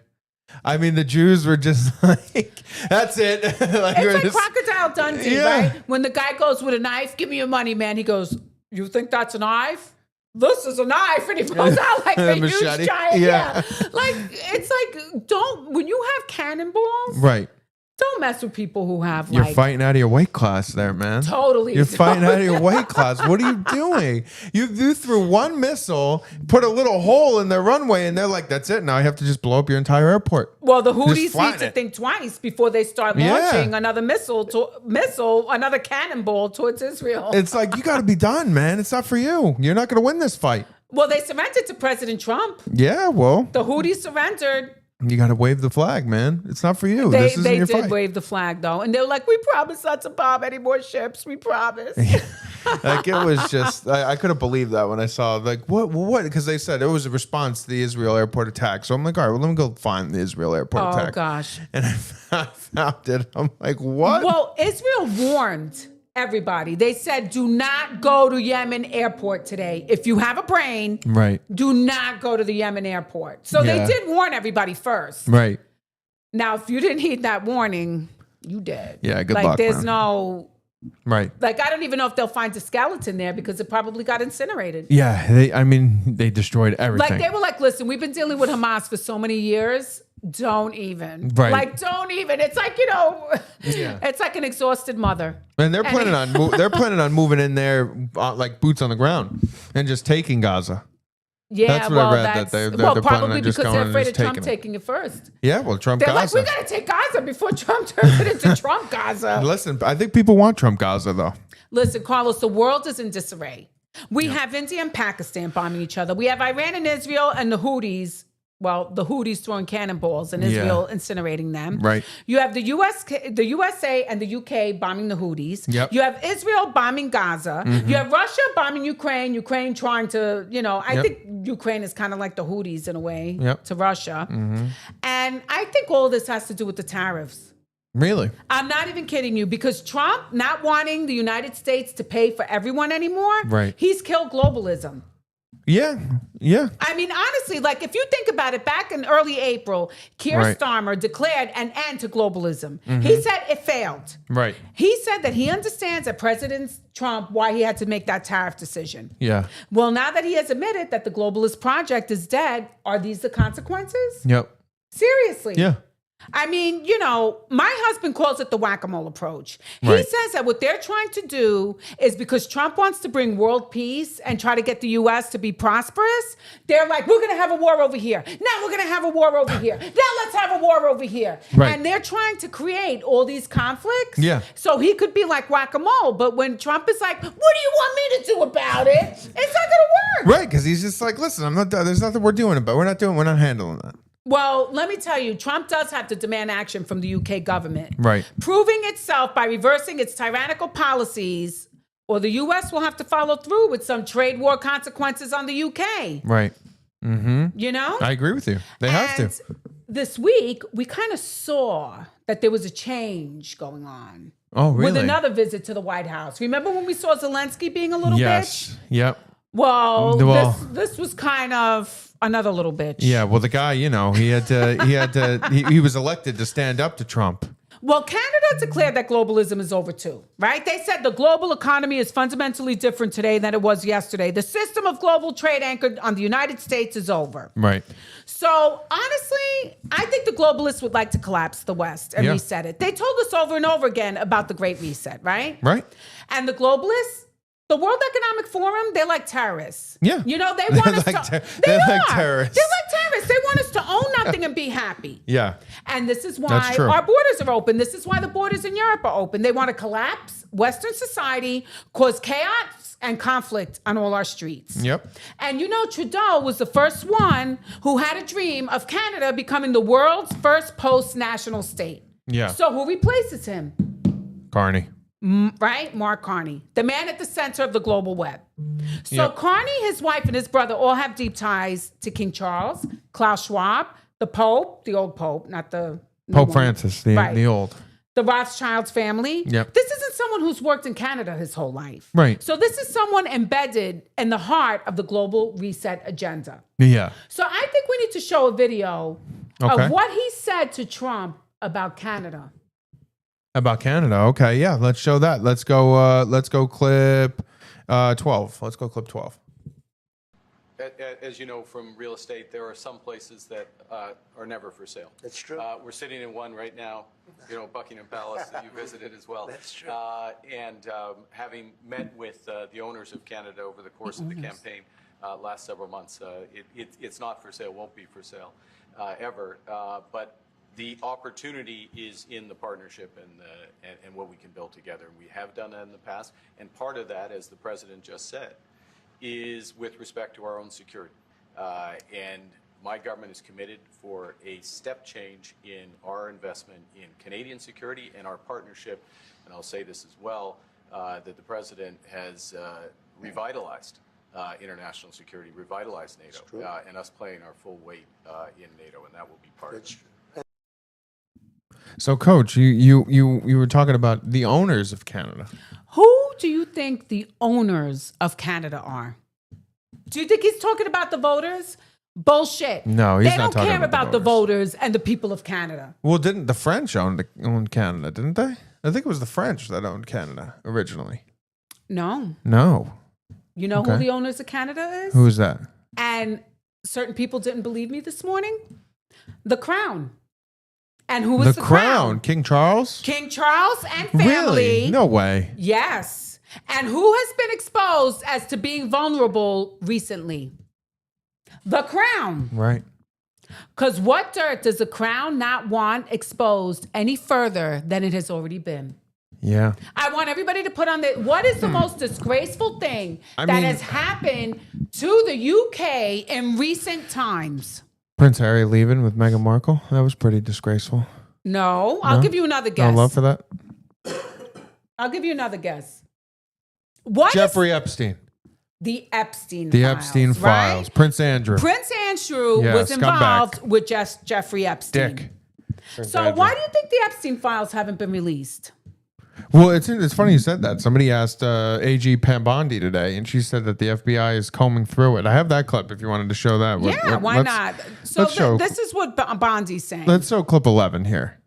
I mean, the Jews were just like, "That's it." It's like just- Crocodile Dundee, Yeah. right? When the guy goes with a knife, give me your money, man. He goes, you think that's a knife? This is a knife. And he pulls out like a huge Machete. giant. Yeah. Yeah. Like, it's like, when you have cannonballs, right. Don't mess with people who have You're like fighting out of your weight class there, man. Totally. You're fighting out of your weight class. What are you doing? You threw one missile, put a little hole in their runway, and they're like, that's it. Now I have to just blow up your entire airport. Well, the Just Houthis need flatten to it. think twice before they start launching another another cannonball towards Israel. It's like, you got to be done, man. It's not for you. You're not going to win this fight. Well, they surrendered to President Trump. Yeah, well, The Houthis surrendered. you got to wave the flag, man. It's not for you. This isn't They your did fight. wave the flag, though. And they were like, we promise not to bomb any more ships. We promise. Like, it was just, I couldn't believe that when I saw, like, what? Because they said it was a response to the Israel airport attack. So I'm like, all right, well, let me go find the Israel airport Oh, attack. gosh. And I found it. I'm like, what? Well, Israel warned everybody. They said, do not go to Yemen airport today. If you have a brain, Right. do not go to the Yemen airport. So Yeah. they did warn everybody first. Right. Now, if you didn't heed that warning, you dead. Yeah, good like, luck, there's man. no... Right. Like, I don't even know if they'll find a skeleton there because it probably got incinerated. Yeah. They destroyed everything. Like, they were like, listen, we've been dealing with Hamas for so many years. Don't even. Right. Like, don't even. It's like, it's like an exhausted mother. And they're planning on moving in there like boots on the ground and just taking Gaza. Yeah, That's what well, I read, that that's they're planning probably on just because going they're and afraid just of Trump taking it. taking it first. Yeah, well, Trump They're Gaza. like, we got to take Gaza before Trump turns it into Trump Gaza. Listen, I think people want Trump Gaza though. Listen, Carlos, the world is in disarray. We have India and Pakistan bombing each other. We have Iran and Israel and the Houthis. Well, the Houthis throwing cannonballs and Israel incinerating them. Right. You have the USA and the UK bombing the Houthis. Yep. You have Israel bombing Gaza. You have Russia bombing Ukraine. Ukraine trying to, I think Ukraine is kind of like the Houthis in a way to Russia. And I think all this has to do with the tariffs. Really? I'm not even kidding you, because Trump not wanting the United States to pay for everyone anymore, Right. he's killed globalism. Yeah. Yeah. I mean, honestly, like if you think about it, back in early April, Keir Right. Starmer declared an end to globalism. He said it failed. Right. He said that he understands that President Trump, why he had to make that tariff decision. Yeah. Well, now that he has admitted that the globalist project is dead, are these the consequences? Yep. Seriously. Yeah. I mean, my husband calls it the whack-a-mole approach. He Right. says that what they're trying to do is because Trump wants to bring world peace and try to get the U.S. to be prosperous, they're like, we're going to have a war over here. Now we're going to have a war over here. Now let's have a war over here. Right. And they're trying to create all these conflicts. Yeah. So he could be like whack-a-mole. But when Trump is like, what do you want me to do about it? It's not going to work. Right. Because he's just like, listen, there's nothing we're doing about it. We're not handling that. Well, let me tell you, Trump does have to demand action from the UK government. Right. Proving itself by reversing its tyrannical policies, or the US will have to follow through with some trade war consequences on the UK. Right. I agree with you. They have to. This week, we kind of saw that there was a change going on. Oh, really? With another visit to the White House. Remember when we saw Zelensky being a little bitch? Yes. Yep. Well, Well- this was kind of another little bitch. Yeah. Well, the guy, he was elected to stand up to Trump. Well, Canada declared that globalism is over too, right? They said the global economy is fundamentally different today than it was yesterday. The system of global trade anchored on the United States is over. Right. So honestly, I think the globalists would like to collapse the West and reset it. They told us over and over again about the Great Reset, right? Right. And the globalists, the World Economic Forum, they're like terrorists. Yeah. They want us like to. they're They like are. terrorists. They're like terrorists. They want us to own nothing and be happy. Yeah. And this is why That's true. our borders are open. This is why the borders in Europe are open. They want to collapse Western society, cause chaos and conflict on all our streets. Yep. And Trudeau was the first one who had a dream of Canada becoming the world's first post-national state. Yeah. So who replaces him? Carney. Right? Mark Carney, the man at the center of the global web. So Yep. Carney, his wife, and his brother all have deep ties to King Charles, Klaus Schwab, the Pope, the old Pope, not the new Pope one. Francis, the old. The Rothschilds family. Yep. This isn't someone who's worked in Canada his whole life. Right. So this is someone embedded in the heart of the global reset agenda. Yeah. So I think we need to show a video Okay. of what he said to Trump about Canada. About Canada. Okay. Yeah. Let's show that. Let's go clip 12. Let's go clip 12. as you know from real estate, there are some places that are never for sale. That's true. We're sitting in one right now, Buckingham Palace that you visited as well. That's true. Having met with the owners of Canada over the course of the campaign last several months, it's not for sale, won't be for sale ever. But the opportunity is in the partnership and what we can build together. And we have done that in the past. And part of that, as the president just said, is with respect to our own security. And my government is committed for a step change in our investment in Canadian security and our partnership. And I'll say this as well, that the president has revitalized international security, revitalized NATO, and us playing our full weight in NATO, and that will be part of it. So, Coach, you were talking about the owners of Canada. Who do you think the owners of Canada are? Do you think he's talking about the voters? Bullshit. No, he's they not don't talking care about about the the voters and the people of Canada. Well, didn't the French own Canada, didn't they? I think it was the French that owned Canada originally. No. No. You know who the owners of Canada is? Who is that? And certain people didn't believe me this morning. The Crown. And who was the Crown? King Charles? King Charles and family. Really? No way. Yes. And who has been exposed as to being vulnerable recently? The Crown. Right. Because what dirt does the Crown not want exposed any further than it has already been? Yeah. I want everybody to put on the, what is the most disgraceful thing that mean- has happened to the UK in recent times? Prince Harry leaving with Meghan Markle. That was pretty disgraceful. No, I'll give you another guess. No love for that. I'll give you another guess. What Jeffrey Epstein. the Epstein The Files, Epstein Files. right? Prince Andrew. Prince Andrew Yeah, was scumbag. involved with just Jeffrey Epstein. Dick. Prince So Andrew. why do you think the Epstein Files haven't been released? Well, it's funny you said that. Somebody asked AG Pam Bondi today, and she said that the FBI is combing through it. I have that clip if you wanted to show that. Why not? So let's show- this is what Bondi's saying. Let's show clip 11 here.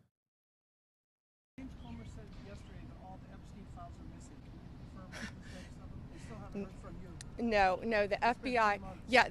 James Comer said yesterday that all the Epstein files are missing. Can you confirm the status of them? They still haven't heard from you. No, the FBI,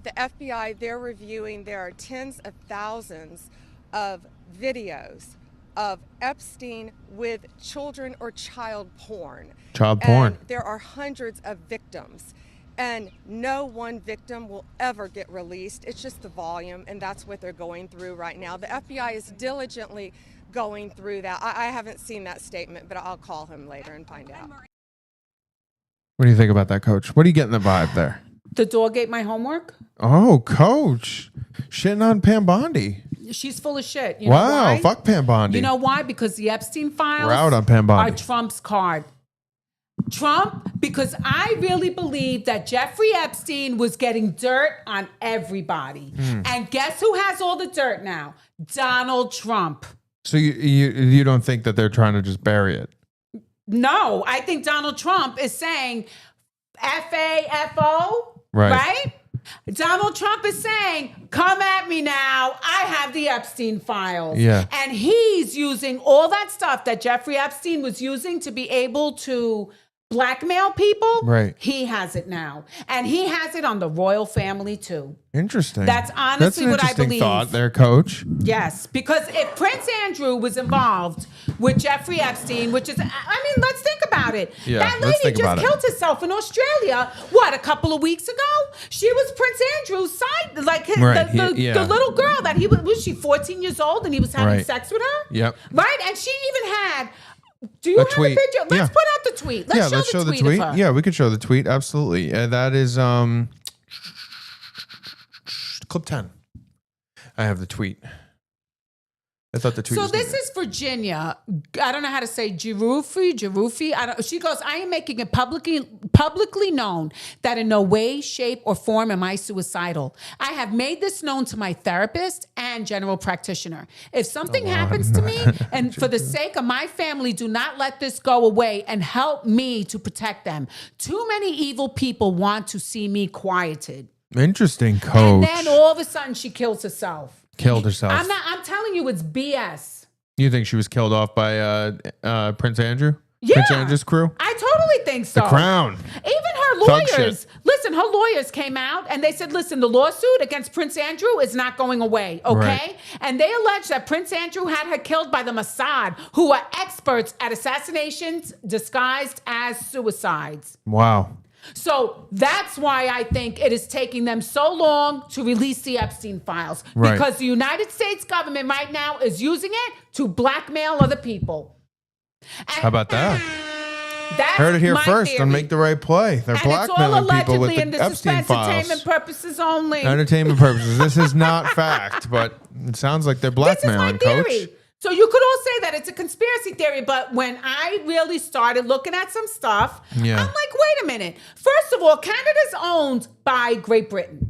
the FBI, they're reviewing, there are tens of thousands of videos of Epstein with children or child porn. Child porn. And there are hundreds of victims. And no one victim will ever get released. It's just the volume, and that's what they're going through right now. The FBI is diligently going through that. I haven't seen that statement, but I'll call him later and find out. What do you think about that, Coach? What do you get in the vibe there? The dog ate my homework. Oh, Coach. Shitting on Pam Bondi. She's full of shit. You know Wow. why? Fuck Pam Bondi. You know why? Because the Epstein Files We're out on Pam Bondi. are Trump's card. Trump, because I really believe that Jeffrey Epstein was getting dirt on everybody. And guess who has all the dirt now? Donald Trump. So you don't think that they're trying to just bury it? No, I think Donald Trump is saying FAFO, right? Donald Trump is saying, come at me now. I have the Epstein Files. Yeah. And he's using all that stuff that Jeffrey Epstein was using to be able to blackmail people. Right. He has it now. And he has it on the royal family too. Interesting. That's honestly what I That's an interesting believe. thought there, Coach. Yes, because if Prince Andrew was involved with Jeffrey Epstein, which is, I mean, let's think about it. Yeah, that let's lady think just about it. killed herself in Australia, what, a couple of weeks ago? She was Prince Andrew's side, like Right, the little girl that he was she 14 years old and he was having Right. sex with her? Yep. Right? And she even had, do you have tweet. a picture? Let's Yeah. put out the tweet. Let's show the tweet. Of her. Yeah, we could show the tweet. Absolutely. That is clip 10. I have the tweet. I thought the tweet So was this needed. is Virginia. I don't know how to say Jerufi. She goes, I am making it publicly known that in no way, shape, or form am I suicidal. I have made this known to my therapist and general practitioner. If something happens to me, and for the sake of my family, do not let this go away and help me to protect them. Too many evil people want to see me quieted. Interesting, Coach. And then all of a sudden she kills herself. Killed herself. I'm telling you, it's BS. You think she was killed off by Prince Andrew? Yeah. Prince Andrew's crew? I totally think so. The Crown. Even her Thug lawyers. shit. Listen, listen, her lawyers came out and they said, listen, the lawsuit against Prince Andrew is not going away, okay? Right. And they alleged that Prince Andrew had her killed by the Mossad, who are experts at assassinations disguised as suicides. Wow. So that's why I think it is taking them so long to release the Epstein Files. Right. Because the United States government right now is using it to blackmail other people. And How about that? that's Heard it here my first on theory. Make the Right Play. They're And it's all blackmailing people with allegedly, and the this is for Epstein Files. entertainment purposes only. Entertainment purposes. This is not fact, but it sounds like they're This is my blackmailing, theory. Coach. So you could all say that it's a conspiracy theory, but when I really started looking at some stuff, Yeah. I'm like, wait a minute. First of all, Canada's owned by Great Britain.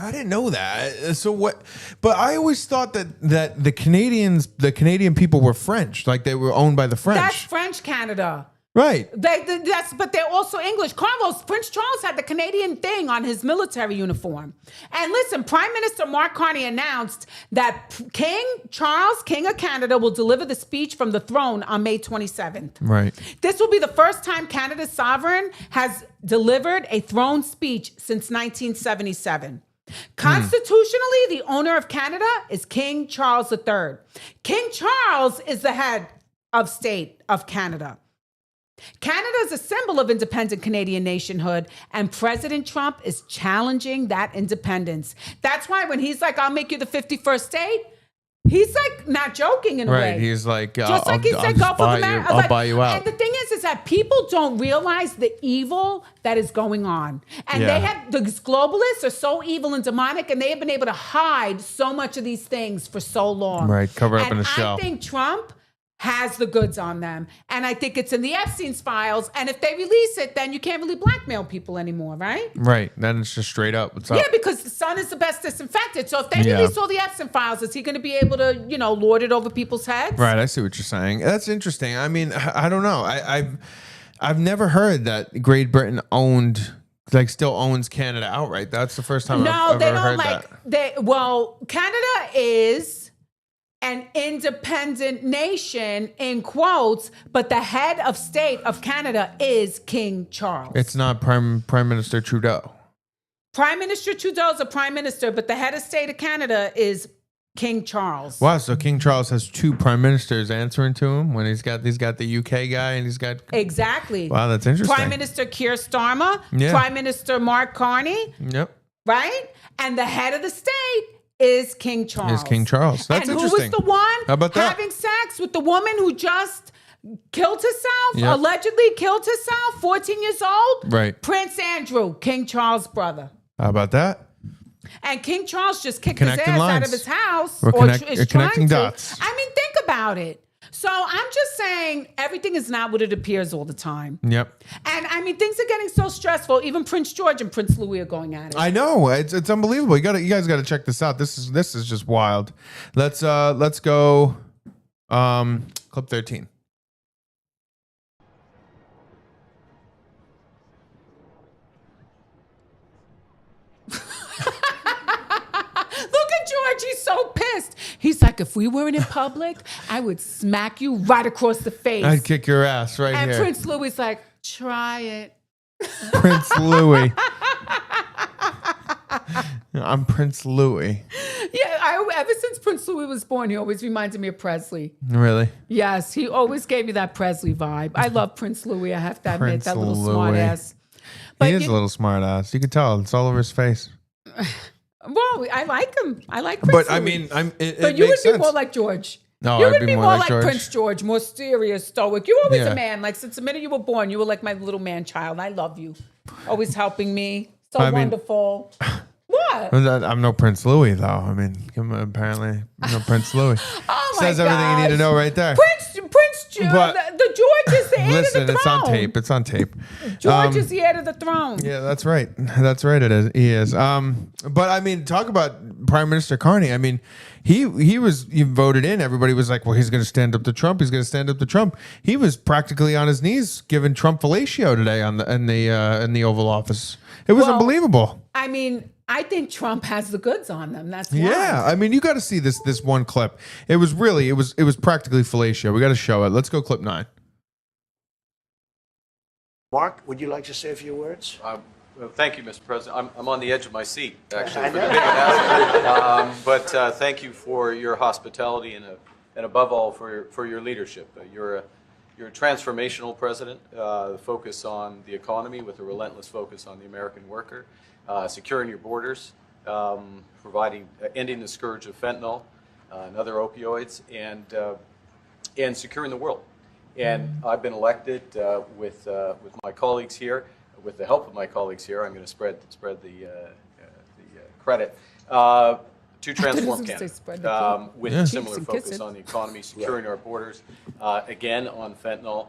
I didn't know that. So what? But I always thought that the Canadian people were French, like they were owned by the French. That's French Canada. Right. But they're also English. Prince Charles had the Canadian thing on his military uniform. And listen, Prime Minister Mark Carney announced that King Charles, King of Canada, will deliver the speech from the throne on May 27th. Right. This will be the first time Canada's sovereign has delivered a throne speech since 1977. Constitutionally, the owner of Canada is King Charles III. King Charles is the head of state of Canada. Canada is a symbol of independent Canadian nationhood, and President Trump is challenging that independence. That's why when he's like, I'll make you the 51st state, he's like not joking in a way. Right. He's like, Just like he said, Gulf of America. I'll buy you out. And the thing is that people don't realize the evil that is going on. And these globalists are so evil and demonic, and they have been able to hide so much of these things for so long. Right. Cover up in a And shell. I think Trump has the goods on them. And I think it's in the Epstein Files. And if they release it, then you can't really blackmail people anymore, right? Right. Then it's just straight up. What's up? Yeah, because the sun is the best disinfectant. So if they release all the Epstein Files, is he going to be able to, lord it over people's heads? Right. I see what you're saying. That's interesting. I mean, I don't know. I've never heard that Great Britain still owns Canada outright. That's the first time I've ever heard that. Canada is an independent nation in quotes, but the head of state of Canada is King Charles. It's not Prime Minister Trudeau. Prime Minister Trudeau's a prime minister, but the head of state of Canada is King Charles. Wow, so King Charles has two prime ministers answering to him when he's got the UK guy and he's got Exactly. Wow, that's interesting. Prime Minister Keir Starmer, Yeah. Prime Minister Mark Carney, Yep. right? And the head of the state is King Charles. Is King Charles. That's and interesting. who was the one How about that? having sex with the woman who just killed herself, Yep. allegedly killed herself, 14 years old? Right. Prince Andrew, King Charles' brother. How about that? And King Charles just kicked his Connecting ass out lines. of his house. We're Is connecting trying to. dots. I mean, think about it. So I'm just saying everything is not what it appears all the time. Yep. And I mean, things are getting so stressful. Even Prince George and Prince Louis are going at it. I know. It's unbelievable. You guys gotta check this out. This is just wild. Let's go clip 13. Look at George. He's so pissed. He's like, if we weren't in public, I would smack you right across the face. I'd kick your ass right and here. Prince Louis like, try it. Prince Louis. I'm Prince Louis. Yeah, ever since Prince Louis was born, he always reminded me of Presley. Really? Yes, he always gave me that Presley vibe. I love Prince Louis, I have to admit, Prince that little Louis. smart ass. He is a little smart ass. You can tell. It's all over his face. Well, I like him. I like Prince But Louis. I mean, it But you would makes be sense. more like George. No, you I'd would be be more more like like George. Prince George, more serious, stoic. You're always Yeah. a man. Like since the minute you were born, you were like my little man child. I love you. Always helping me. So I mean- wonderful. What? I'm no Prince Louis, though. I mean, apparently, no Prince Louis. Oh my Says everything you need to gosh. know right there. But- the George is the heir Listen, to the it's throne. on tape. It's on tape. George is the heir to the throne. Yeah, that's right. That's right. It is. He is. But I mean, talk about Prime Minister Carney. I mean, he voted in. Everybody was like, well, he's going to stand up to Trump. He's going to stand up to Trump. He was practically on his knees giving Trump fellatio today in the Oval Office. It was Well, unbelievable. I mean, I think Trump has the goods on them. That's why. Yeah, I mean, you got to see this one clip. It was practically fellatio. We got to show it. Let's go clip 9. Mark, would you like to say a few words? Well, thank you, Mr. President. I'm on the edge of my seat, actually, for the big announcement. But thank you for your hospitality and above all for your leadership. You're a transformational president. The focus on the economy with a relentless focus on the American worker, securing your borders, ending the scourge of fentanyl and other opioids, and securing the world. And I've been elected with my colleagues here. With the help of my colleagues here, I'm going to spread the credit to transform Canada with similar focus on the economy, securing our borders, again on fentanyl,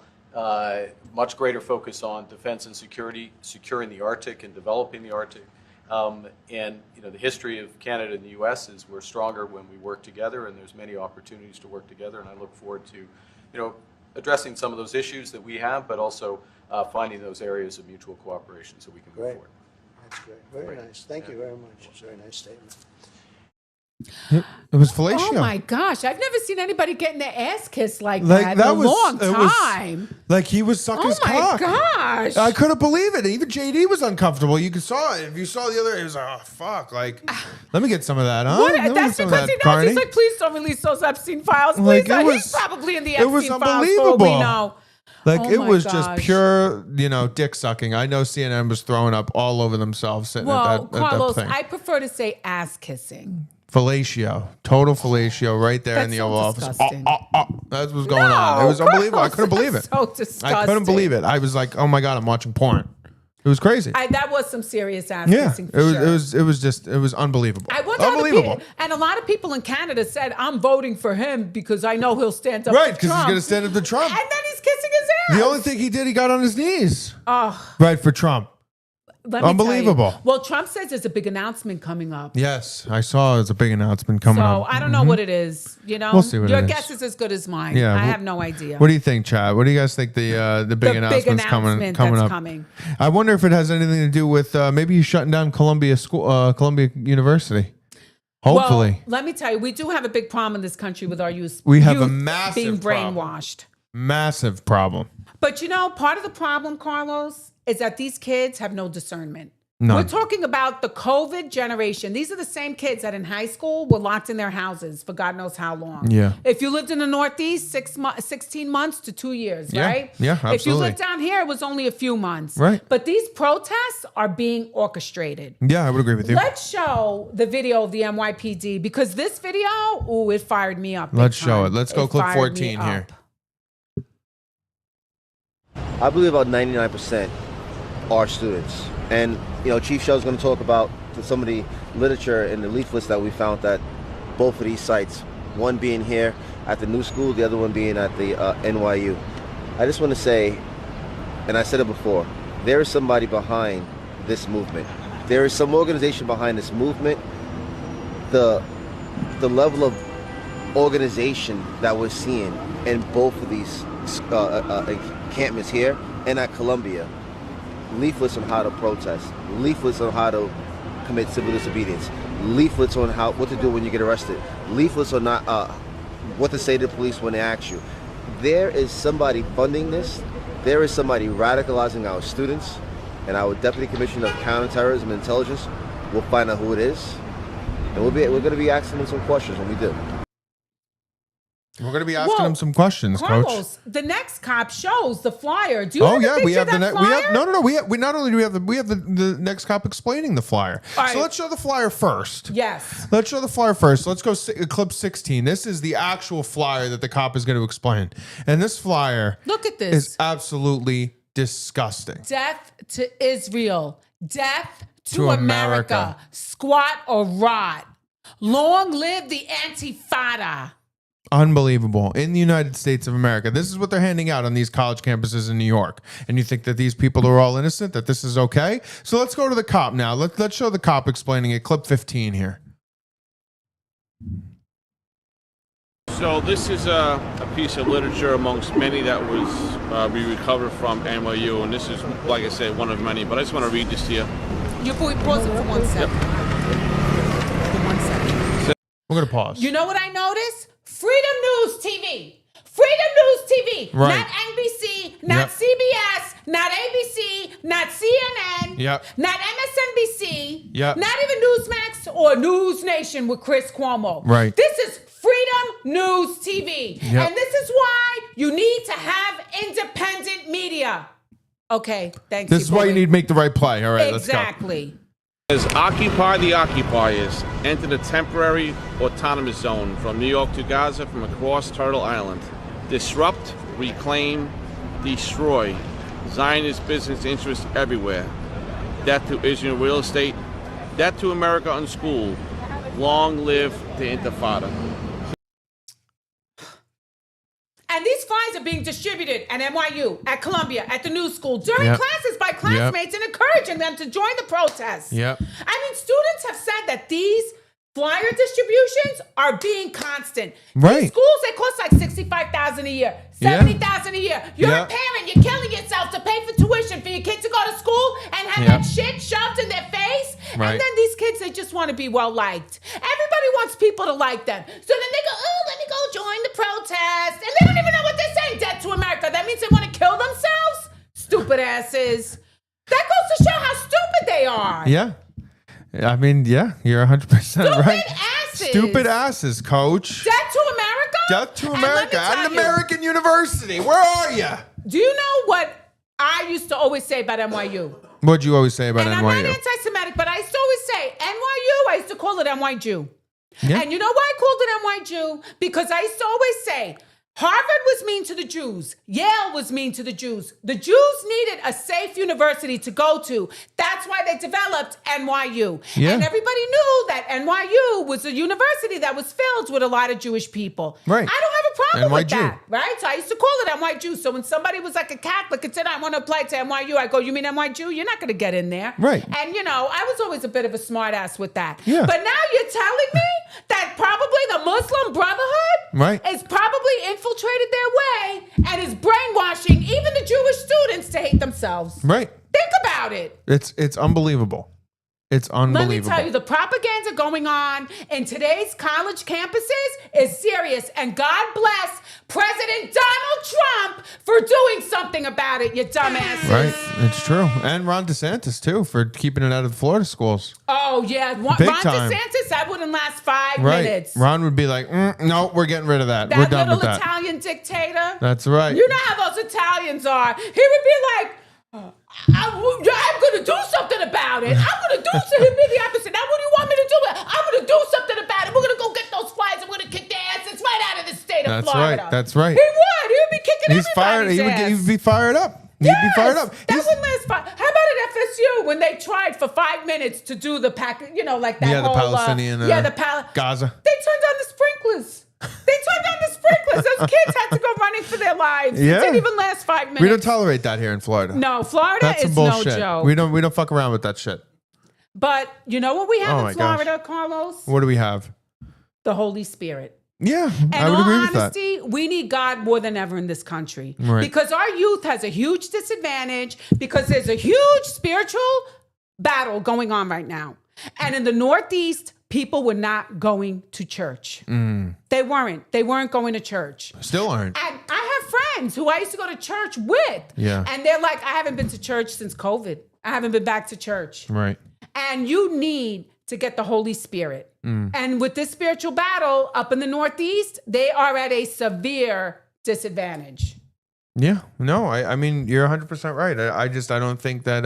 much greater focus on defense and security, securing the Arctic and developing the Arctic. And the history of Canada and the U.S. is we're stronger when we work together, and there's many opportunities to work together. And I look forward to addressing some of those issues that we have, but also finding those areas of mutual cooperation so we can move forward. That's great. Very nice. Thank you very much. It's a very nice statement. It was fellatio. Oh my gosh, I've never seen anybody getting their ass kissed like that in a long time. Like he was sucking his cock. Oh my gosh. I couldn't believe it. Even JD was uncomfortable. You saw it. If you saw the other, he was like, oh, fuck. Like, let me get some of that, huh? That's because he knows. Carney. He's like, please don't release those Epstein files. Please. He's probably in the Epstein files for all we know. Like, it was just pure, dick sucking. I know CNN was throwing up all over themselves sitting at that Carlos, thing. I prefer to say ass kissing. Fellatio. Total fellatio right there in the Oval Office. Disgusting. That's what's going on. It was unbelievable. I couldn't believe it. So disgusting. I couldn't believe it. I was like, oh my God, I'm watching porn. It was crazy. That was some serious ass kissing for sure. It was unbelievable. I wonder unbelievable. And a lot of people in Canada said, I'm voting for him because I know he'll stand up to Trump. Right, because he's going to stand up to Trump. And then he's kissing his ass. The only thing he did, he got on his knees. Oh. Right, for Trump. Unbelievable. Well, Trump says there's a big announcement coming up. Yes, I saw there's a big announcement coming up. So I don't know what it is. We'll see what Your it is. guess is as good as mine. Yeah, I have no idea. What do you think, Chad? What do you guys think the big announcement's coming up? I wonder if it has anything to do with maybe you shutting down Columbia University. Hopefully. Well, let me tell you, we do have a big problem in this country with our youth. We have a massive being problem. brainwashed. Massive problem. But part of the problem, Carlos, is that these kids have no discernment. None. We're talking about the COVID generation. These are the same kids that in high school were locked in their houses for God knows how long. Yeah. If you lived in the Northeast, 16 months to 2 years, right? Yeah, absolutely. If you lived down here, it was only a few months. Right. But these protests are being orchestrated. Yeah, I would agree with you. Let's show the video of the NYPD because this video, it fired me up. Let's show it. Let's go clip 14 here. I believe about 99% are students. And, Chief Shell's going to talk about some of the literature and the leaflets that we found at both of these sites. One being here at the new school, the other one being at the NYU. I just want to say, and I said it before, there is somebody behind this movement. There is some organization behind this movement. The level of organization that we're seeing in both of these encampments here and at Columbia. Leaflets on how to protest, leaflets on how to commit civil disobedience, leaflets on what to do when you get arrested, leaflets on what to say to the police when they ask you. There is somebody funding this. There is somebody radicalizing our students, and our Deputy Commissioner of Counterterrorism and Intelligence will find out who it is, and we're going to be asking them some questions when we do. We're going to be asking him some questions, Carlos, Coach. the next cop shows the flyer. Do you have a picture we have of that flyer? We not only do we have the next cop explaining the flyer. Right. So let's show the flyer first. Yes. Let's show the flyer first. Let's go clip 16. This is the actual flyer that the cop is going to explain. And this flyer Look at this. is absolutely disgusting. Death to Israel. Death to To America. America. Squat or rot. Long live the Antifada. Unbelievable. In the United States of America. This is what they're handing out on these college campuses in New York. And you think that these people are all innocent, that this is okay? So let's go to the cop now. Let's show the cop explaining it. Clip 15 here. So this is a piece of literature amongst many that was we recovered from NYU. And this is, like I said, one of many. But I just want to read this to you. Your boy, pause it for 1 second. For 1 second. We're going to pause. You know what I noticed? Freedom News TV. Freedom News TV, Right. not NBC, not Yep. CBS, not ABC, not CNN, Yep. not MSNBC, Yep. not even Newsmax or News Nation with Chris Cuomo. Right. This is Freedom News TV. Yep. And this is why you need to have independent media. Okay, thanks. This is why you need to make the right play. All right, Exactly. As Occupy the Occupiers enter the temporary autonomous zone from New York to Gaza from across Turtle Island. Disrupt, reclaim, destroy Zionist business interests everywhere. Death to Israel real estate. Death to America unschooled. Long live the Intifada. And these flyers are being distributed at NYU, at Columbia, at the New School, during Yep. classes by classmates and encouraging them to join the protest. Yep. I mean, students have said that these flyer distributions are being constant. Right. These schools, they cost like $65,000 a year, $70,000 a year. You're Yeah. a parent, you're killing yourself to pay for tuition for your kids to go to school and have Yep. that shit shoved in their face. Right. And then these kids, they just want to be well liked. Everybody wants people to like them. So then they go, oh, let me go join the protest. And they don't even know what they're saying, death to America. That means they want to kill themselves? Stupid asses. That goes to show how stupid they are. Yeah. I mean, yeah, you're 100% right. Asses. Stupid asses, coach. Death to America? Death to And let me America. tell At an you, American university. Where are you? do you know what I used to always say about NYU? What'd you always say about And NYU? I'm not anti-Semitic, but I used to always say NYU, I used to call it NY Jew. Yeah. And you know why I called it NY Jew? Because I used to always say Harvard was mean to the Jews. Yale was mean to the Jews. The Jews needed a safe university to go to. That's why they developed NYU. Yeah. And everybody knew that NYU was a university that was filled with a lot of Jewish people. Right. I don't have a problem with NYJ. that, right? So I used to call it NY Jew. So when somebody was like a Catholic and said, I want to apply to NYU, I go, you mean NY Jew? You're not going to get in there. Right. And, you know, I was always a bit of a smart ass with that. Yeah. But now you're telling me that probably the Muslim Brotherhood Right. is probably infiltrated their way and is brainwashing even the Jewish students to hate themselves. Right. Think about it. It's unbelievable. It's unbelievable. Let me tell you, the propaganda going on in today's college campuses is serious. And God bless President Donald Trump for doing something about it, you dumbasses. Right. It's true. And Ron DeSantis, too, for keeping it out of the Florida schools. Oh, yeah. Ron Big time. DeSantis, that wouldn't last 5 Right. minutes. Ron would be like, no, we're getting rid of that. That We're done little with that. Italian dictator. That's right. You know how those Italians are. He would be like, I'm going to do something about it. I'm going to do something. He'd be the opposite. Now, what do you want me to do? I'm going to do something about it. We're going to go get those flies. I'm going to kick their asses right out of the state of That's Florida. right. That's right. He would. He would be kicking He's fired. everybody's ass. He would be fired up. He'd Yes, be fired up. That wouldn't last 5. How about at FSU when they tried for 5 minutes to do the like that Yeah, the whole Palestinian, Gaza. They turned on the sprinklers. They turned on the sprinklers. Those kids had to go running for their lives. Yeah. It didn't even last 5 minutes. We don't tolerate that here in Florida. No, Florida That's some is bullshit. no joke. We don't fuck around with that shit. But you know what we have Oh in my Florida, Carlos? What do we have? The Holy Spirit. Yeah, In I would all agree with that. honesty, we need God more than ever in this country. Right. Because our youth has a huge disadvantage because there's a huge spiritual battle going on right now. And in the Northeast, people were not going to church. They weren't. They weren't going to church. Still aren't. And I have friends who I used to go to church with. Yeah. And they're like, I haven't been to church since COVID. I haven't been back to church. Right. And you need to get the Holy Spirit. And with this spiritual battle up in the Northeast, they are at a severe disadvantage. Yeah. No, I mean, you're 100% right. I don't think that,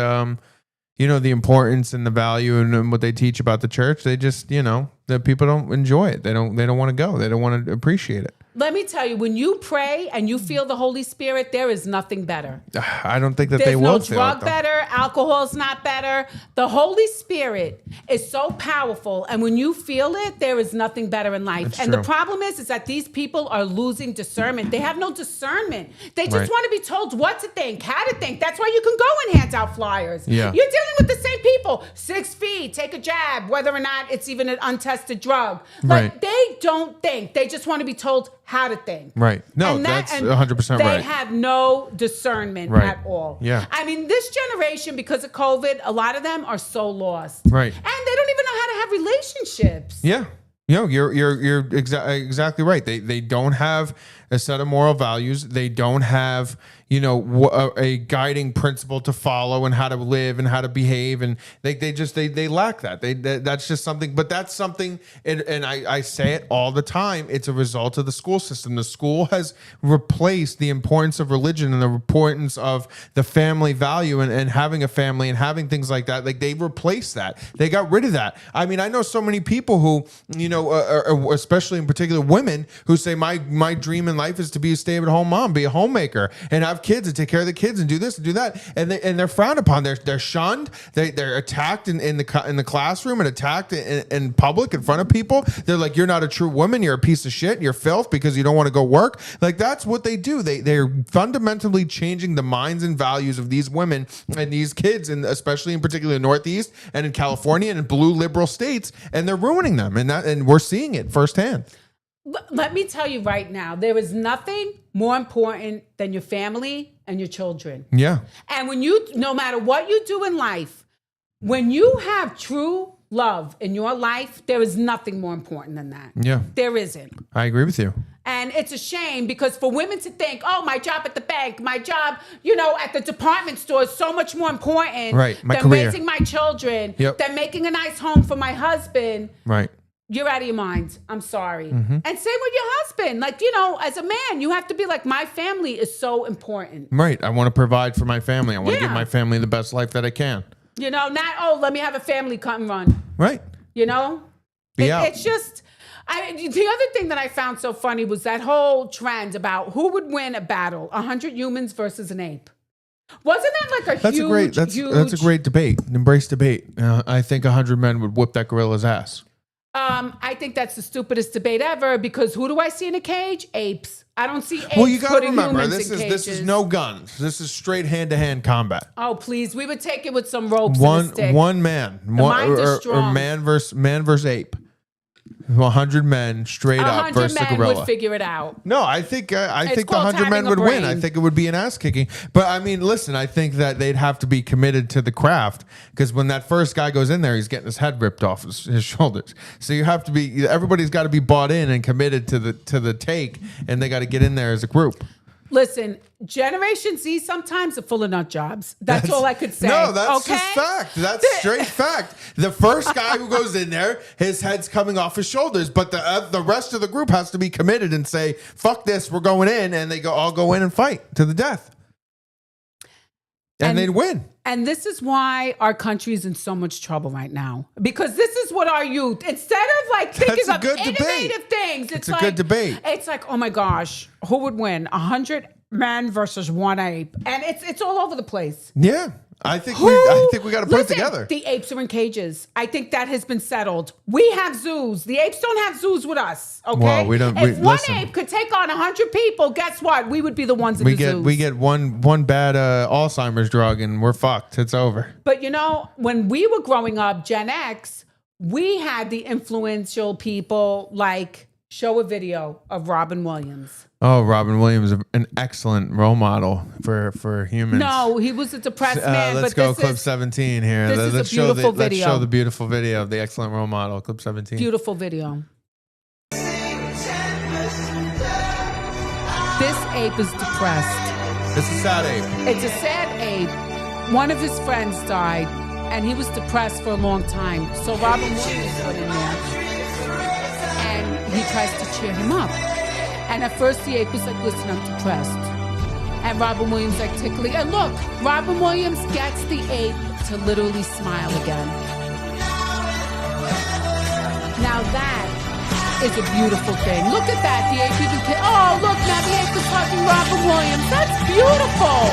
the importance and the value and what they teach about the church, they just, that people don't enjoy it. They don't want to go. They don't want to appreciate it. Let me tell you, when you pray and you feel the Holy Spirit, there is nothing better. I don't think that There's they no will feel drug it, though. better. Alcohol's not better. The Holy Spirit is so powerful. And when you feel it, there is nothing better in life. That's and the true. problem is that these people are losing discernment. They have no discernment. They just Right. want to be told what to think, how to think. That's why you can go and hand out flyers. Yeah. You're dealing with the same people. 6 feet, take a jab, whether or not it's even an untested drug. Like, Right. they don't think. They just want to be told how to think. Right. No, And that's and 100% they right. have no discernment Right. at all. Yeah. I mean, this generation, because of COVID, a lot of them are so lost. Right. And they don't even know how to have relationships. Yeah. You're exactly right. They don't have a set of moral values. They don't have, you know, a guiding principle to follow and how to live and how to behave. And they lack that. That's just something, but that's something. And I say it all the time. It's a result of the school system. The school has replaced the importance of religion and the importance of the family value and having a family and having things like that. Like, they replaced that. They got rid of that. I mean, I know so many people who, you know, especially in particular women, who say my dream in life is to be a stay-at-home mom, be a homemaker, and have kids and take care of the kids and do this and do that. And they're frowned upon. They're shunned. They're attacked in the classroom and attacked in public in front of people. They're like, you're not a true woman. You're a piece of shit. You're filth because you don't want to go work. Like, that's what they do. They're fundamentally changing the minds and values of these women and these kids, and especially in particular the Northeast and in California and in blue liberal states, and they're ruining them. And we're seeing it firsthand. Let me tell you right now, there is nothing more important than your family and your children. Yeah. And when no matter what you do in life, when you have true love in your life, there is nothing more important than that. Yeah. There isn't. I agree with you. And it's a shame, because for women to think, oh, my job at the bank, my job, you know, at the department store is so much more important my than career. raising my children, Yep. than making a nice home for my husband. Right. You're out of your mind. I'm sorry. Mm-hmm. And same with your husband. Like, you know, as a man, you have to be like, my family is so important. Right. I want to provide for my family. I want to give Yeah. my family the best life that I can. You know, not, oh, let me have a family cut and run. Right. You know? Be out. It's just, the other thing that I found so funny was that whole trend about who would win a battle, 100 humans versus an ape. Wasn't that like That's a great debate. Embrace debate. I think 100 men would whip that gorilla's ass. I think that's the stupidest debate ever, because who do I see in a cage? Apes. I don't see apes. Well, you got to putting remember, humans in this is cages. no guns. This is straight hand-to-hand combat. Oh, please. We would take it with some ropes and a stick. One man. mind is Or strong. man versus ape. 100 men straight up versus the 100 men gorilla. would figure it out. No, I think the called 100 men having a would win. I brain. think it would be an ass kicking. But I mean, listen, I think that they'd have to be committed to the craft, because when that first guy goes in there, he's getting his head ripped off his shoulders. So you have to be. Everybody's got to be bought in and committed to the take, and they got to get in there as a group. Listen, Generation Z sometimes are full of nut jobs. That's all I could say. No, that's okay? just fact. That's straight fact. The first guy who goes in there, his head's coming off his shoulders, but the rest of the group has to be committed and say, "Fuck this, we're going in," and they all go in and fight to the death, and they'd win. And this is why our country is in so much trouble right now, because this is what our youth, instead of like thinking of innovative things, It's like a good debate. It's like, oh my gosh, who would win? 100 men versus one ape, and it's all over the place. Yeah, I think we got to put it together. The apes are in cages. I think that has been settled. We have zoos. The apes don't have zoos with us. Okay, Well, we don't- If one listen. ape could take on 100 people, guess what? We would be the ones in the zoos. We get one bad Alzheimer's drug and we're fucked. It's over. But you know, when we were growing up, Gen X, we had the influential people like show a video of Robin Williams. Oh, Robin Williams, an excellent role model for humans. No, he was a depressed man. Let's but go this clip is 17 here. this is a beautiful Let's video. show the beautiful video of the excellent role model. Clip 17. beautiful video. This ape is depressed. It's a sad ape. It's a sad ape. One of his friends died, and he was depressed for a long time. So Robin Williams went in there, and he tries to cheer him up. And at first the ape was like, listen, I'm depressed. And Robin Williams like tickling. And look, Robin Williams gets the ape to literally smile again. Now that is a beautiful thing. Look at that. The ape even can. Oh, look, now the ape is hugging Robin Williams. That's beautiful.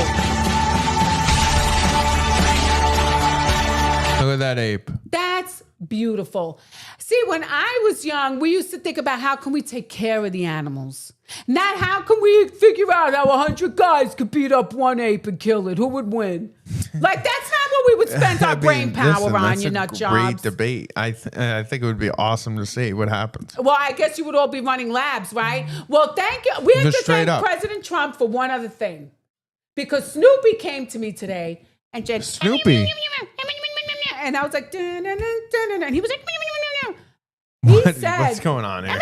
Look at that ape. That's beautiful. See, when I was young, we used to think about how can we take care of the animals. Not how can we figure out how 100 guys could beat up one ape and kill it. Who would win? Like, that's not what we would spend our brain power on, you nut jobs. Great debate. I think it would be awesome to see what happens. Well, I guess you would all be running labs, right? Well, thank you. We have Just to straight thank up. President Trump for one other thing. Because Snoopy came to me today and just... Snoopy? And I was like... And he was like... He said... What's going on here?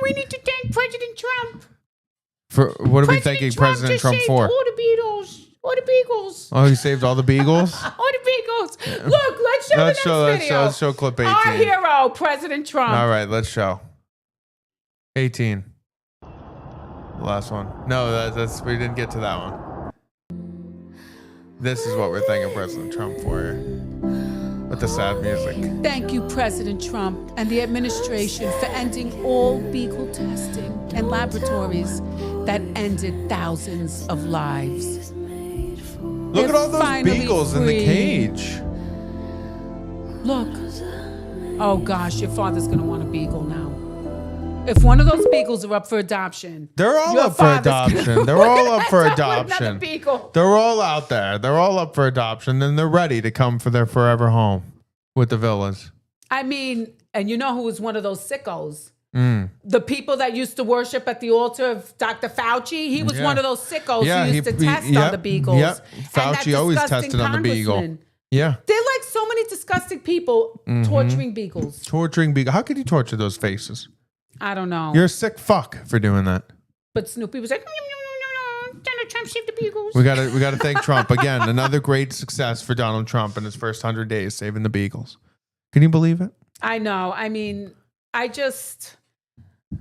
We need to thank President Trump. For what are we thanking President Trump for? All the Beatles. All the Beagles. Oh, he saved all the Beagles? All the Beagles. Look, let's show the next video. Let's show clip 18. Our hero, President Trump. All right, let's show. 18. The last one. No, that's we didn't get to that one. This is what we're thanking President Trump for here. With the sad music. Thank you, President Trump and the administration for ending all beagle testing and laboratories that ended thousands of lives. Look at all those beagles in the cage. Look. Oh gosh, your father's gonna want a beagle now. If one of those beagles are up for adoption, they're all up for adoption. They're all up for adoption. They're all out there. They're all up for adoption, and they're ready to come for their forever home with the villas. I mean, and you know who was one of those sickos? The people that used to worship at the altar of Dr. Fauci. He was one of those sickos who used to test on the beagles. Yep. Fauci always tested on the beagle. Yeah. They're like so many disgusting people torturing beagles. Torturing beagles. How could you torture those faces? I don't know. You're a sick fuck for doing that. But Snoopy was like, Donald Trump saved the beagles. We gotta thank Trump again. Another great success for Donald Trump in his first 100 days, saving the beagles. Can you believe it? I know. I mean,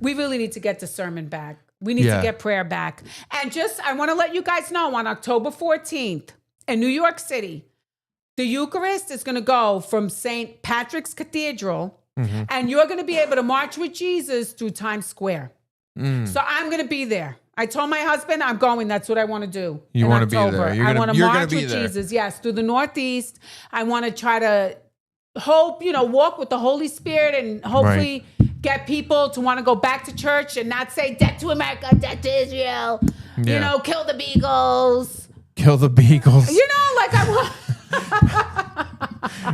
we really need to get the sermon back. We need to get prayer back. And I want to let you guys know on October 14th in New York City, the Eucharist is going to go from St. Patrick's Cathedral. And you're going to be able to march with Jesus through Times Square. So I'm going to be there. I told my husband I'm going. That's what I want to do. You want to be there. I want to march with Jesus. Yes, through the Northeast. I want to try to walk with the Holy Spirit and hopefully get people to want to go back to church and not say death to America, death to Israel. Yeah. You know, kill the beagles. Kill the beagles. You know, like I want.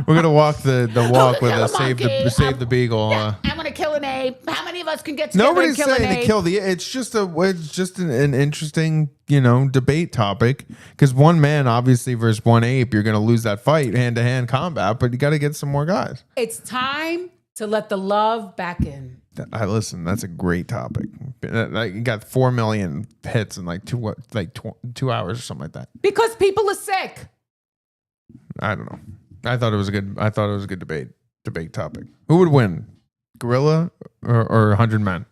We're gonna walk the walk with a save the beagle. Yeah, I'm gonna kill an ape. How many of us can get together Nobody's and kill saying an ape? to kill the. It's just an interesting debate topic because one man obviously versus one ape, you're gonna lose that fight hand to hand combat. But you got to get some more guys. It's time to let the love back in. Listen, that's a great topic. You got 4 million hits in like 2 hours or something like that. Because people are sick. I don't know. I thought it was a good debate topic. Who would win, gorilla or 100 men?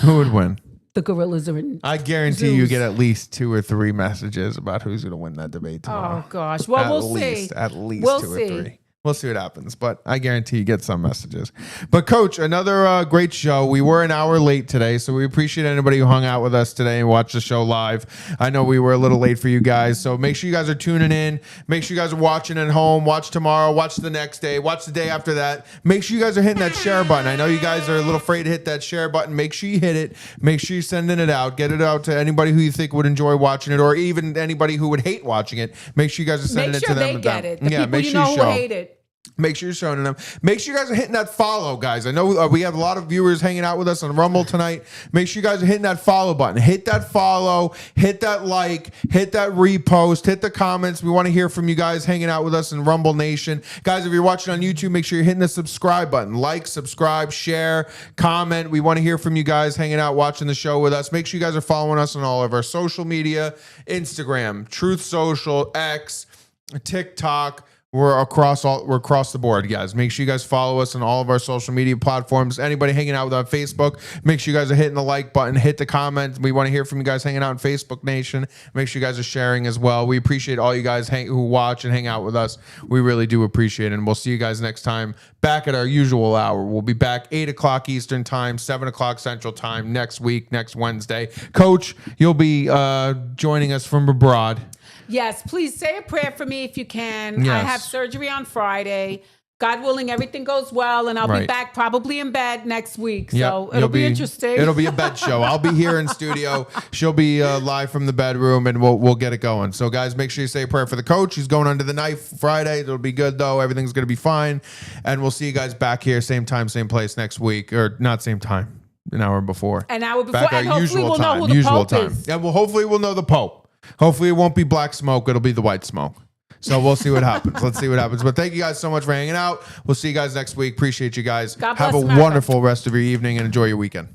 Who would win? The gorillas are in. I guarantee you get at least 2 or 3 messages about who's going to win that debate tomorrow. Oh gosh. Well, we'll see. At least we'll 2 see. or 3. We'll see what happens, but I guarantee you get some messages. But Coach, another great show. We were an hour late today, so we appreciate anybody who hung out with us today and watched the show live. I know we were a little late for you guys, so make sure you guys are tuning in. Make sure you guys are watching at home. Watch tomorrow. Watch the next day. Watch the day after that. Make sure you guys are hitting that share button. I know you guys are a little afraid to hit that share button. Make sure you hit it. Make sure you're sending it out. Get it out to anybody who you think would enjoy watching it, or even anybody who would hate watching it. Make sure you guys are sending it to them. Make sure they get it. The people make sure you who hate it. Make sure you're showing them. Make sure you guys are hitting that follow, guys. I know we have a lot of viewers hanging out with us on Rumble tonight. Make sure you guys are hitting that follow button. Hit that follow. Hit that like. Hit that repost. Hit the comments. We want to hear from you guys hanging out with us in Rumble Nation. Guys, if you're watching on YouTube, make sure you're hitting the subscribe button. Like, subscribe, share, comment. We want to hear from you guys hanging out, watching the show with us. Make sure you guys are following us on all of our social media. Instagram, Truth Social, X, TikTok. We're across the board, guys. Make sure you guys follow us on all of our social media platforms. Anybody hanging out with on Facebook, make sure you guys are hitting the like button, hit the comment. We want to hear from you guys hanging out in Facebook Nation. Make sure you guys are sharing as well. We appreciate all you guys who watch and hang out with us. We really do appreciate it. And we'll see you guys next time back at our usual hour. We'll be back 8 o'clock Eastern time, 7 o'clock Central time next week, next Wednesday. Coach, you'll be joining us from abroad. Yes, please say a prayer for me if you can. Yes. I have surgery on Friday. God willing, everything goes well, and I'll be back probably in bed next week. So it'll be interesting. It'll be a bed show. I'll be here in studio. She'll be live from the bedroom, and we'll get it going. So, guys, make sure you say a prayer for the coach. He's going under the knife Friday. It'll be good, though. Everything's going to be fine. And we'll see you guys back here, same time, same place next week. Or not same time, an hour before. An hour before. Back and our hopefully usual we'll time. know who the Pope is. Yeah, well, hopefully we'll know the Pope. Hopefully it won't be black smoke. It'll be the white smoke. So we'll see what happens. Let's see what happens. But thank you guys so much for hanging out. We'll see you guys next week. Appreciate you guys. God Have bless a America. wonderful rest of your evening and enjoy your weekend.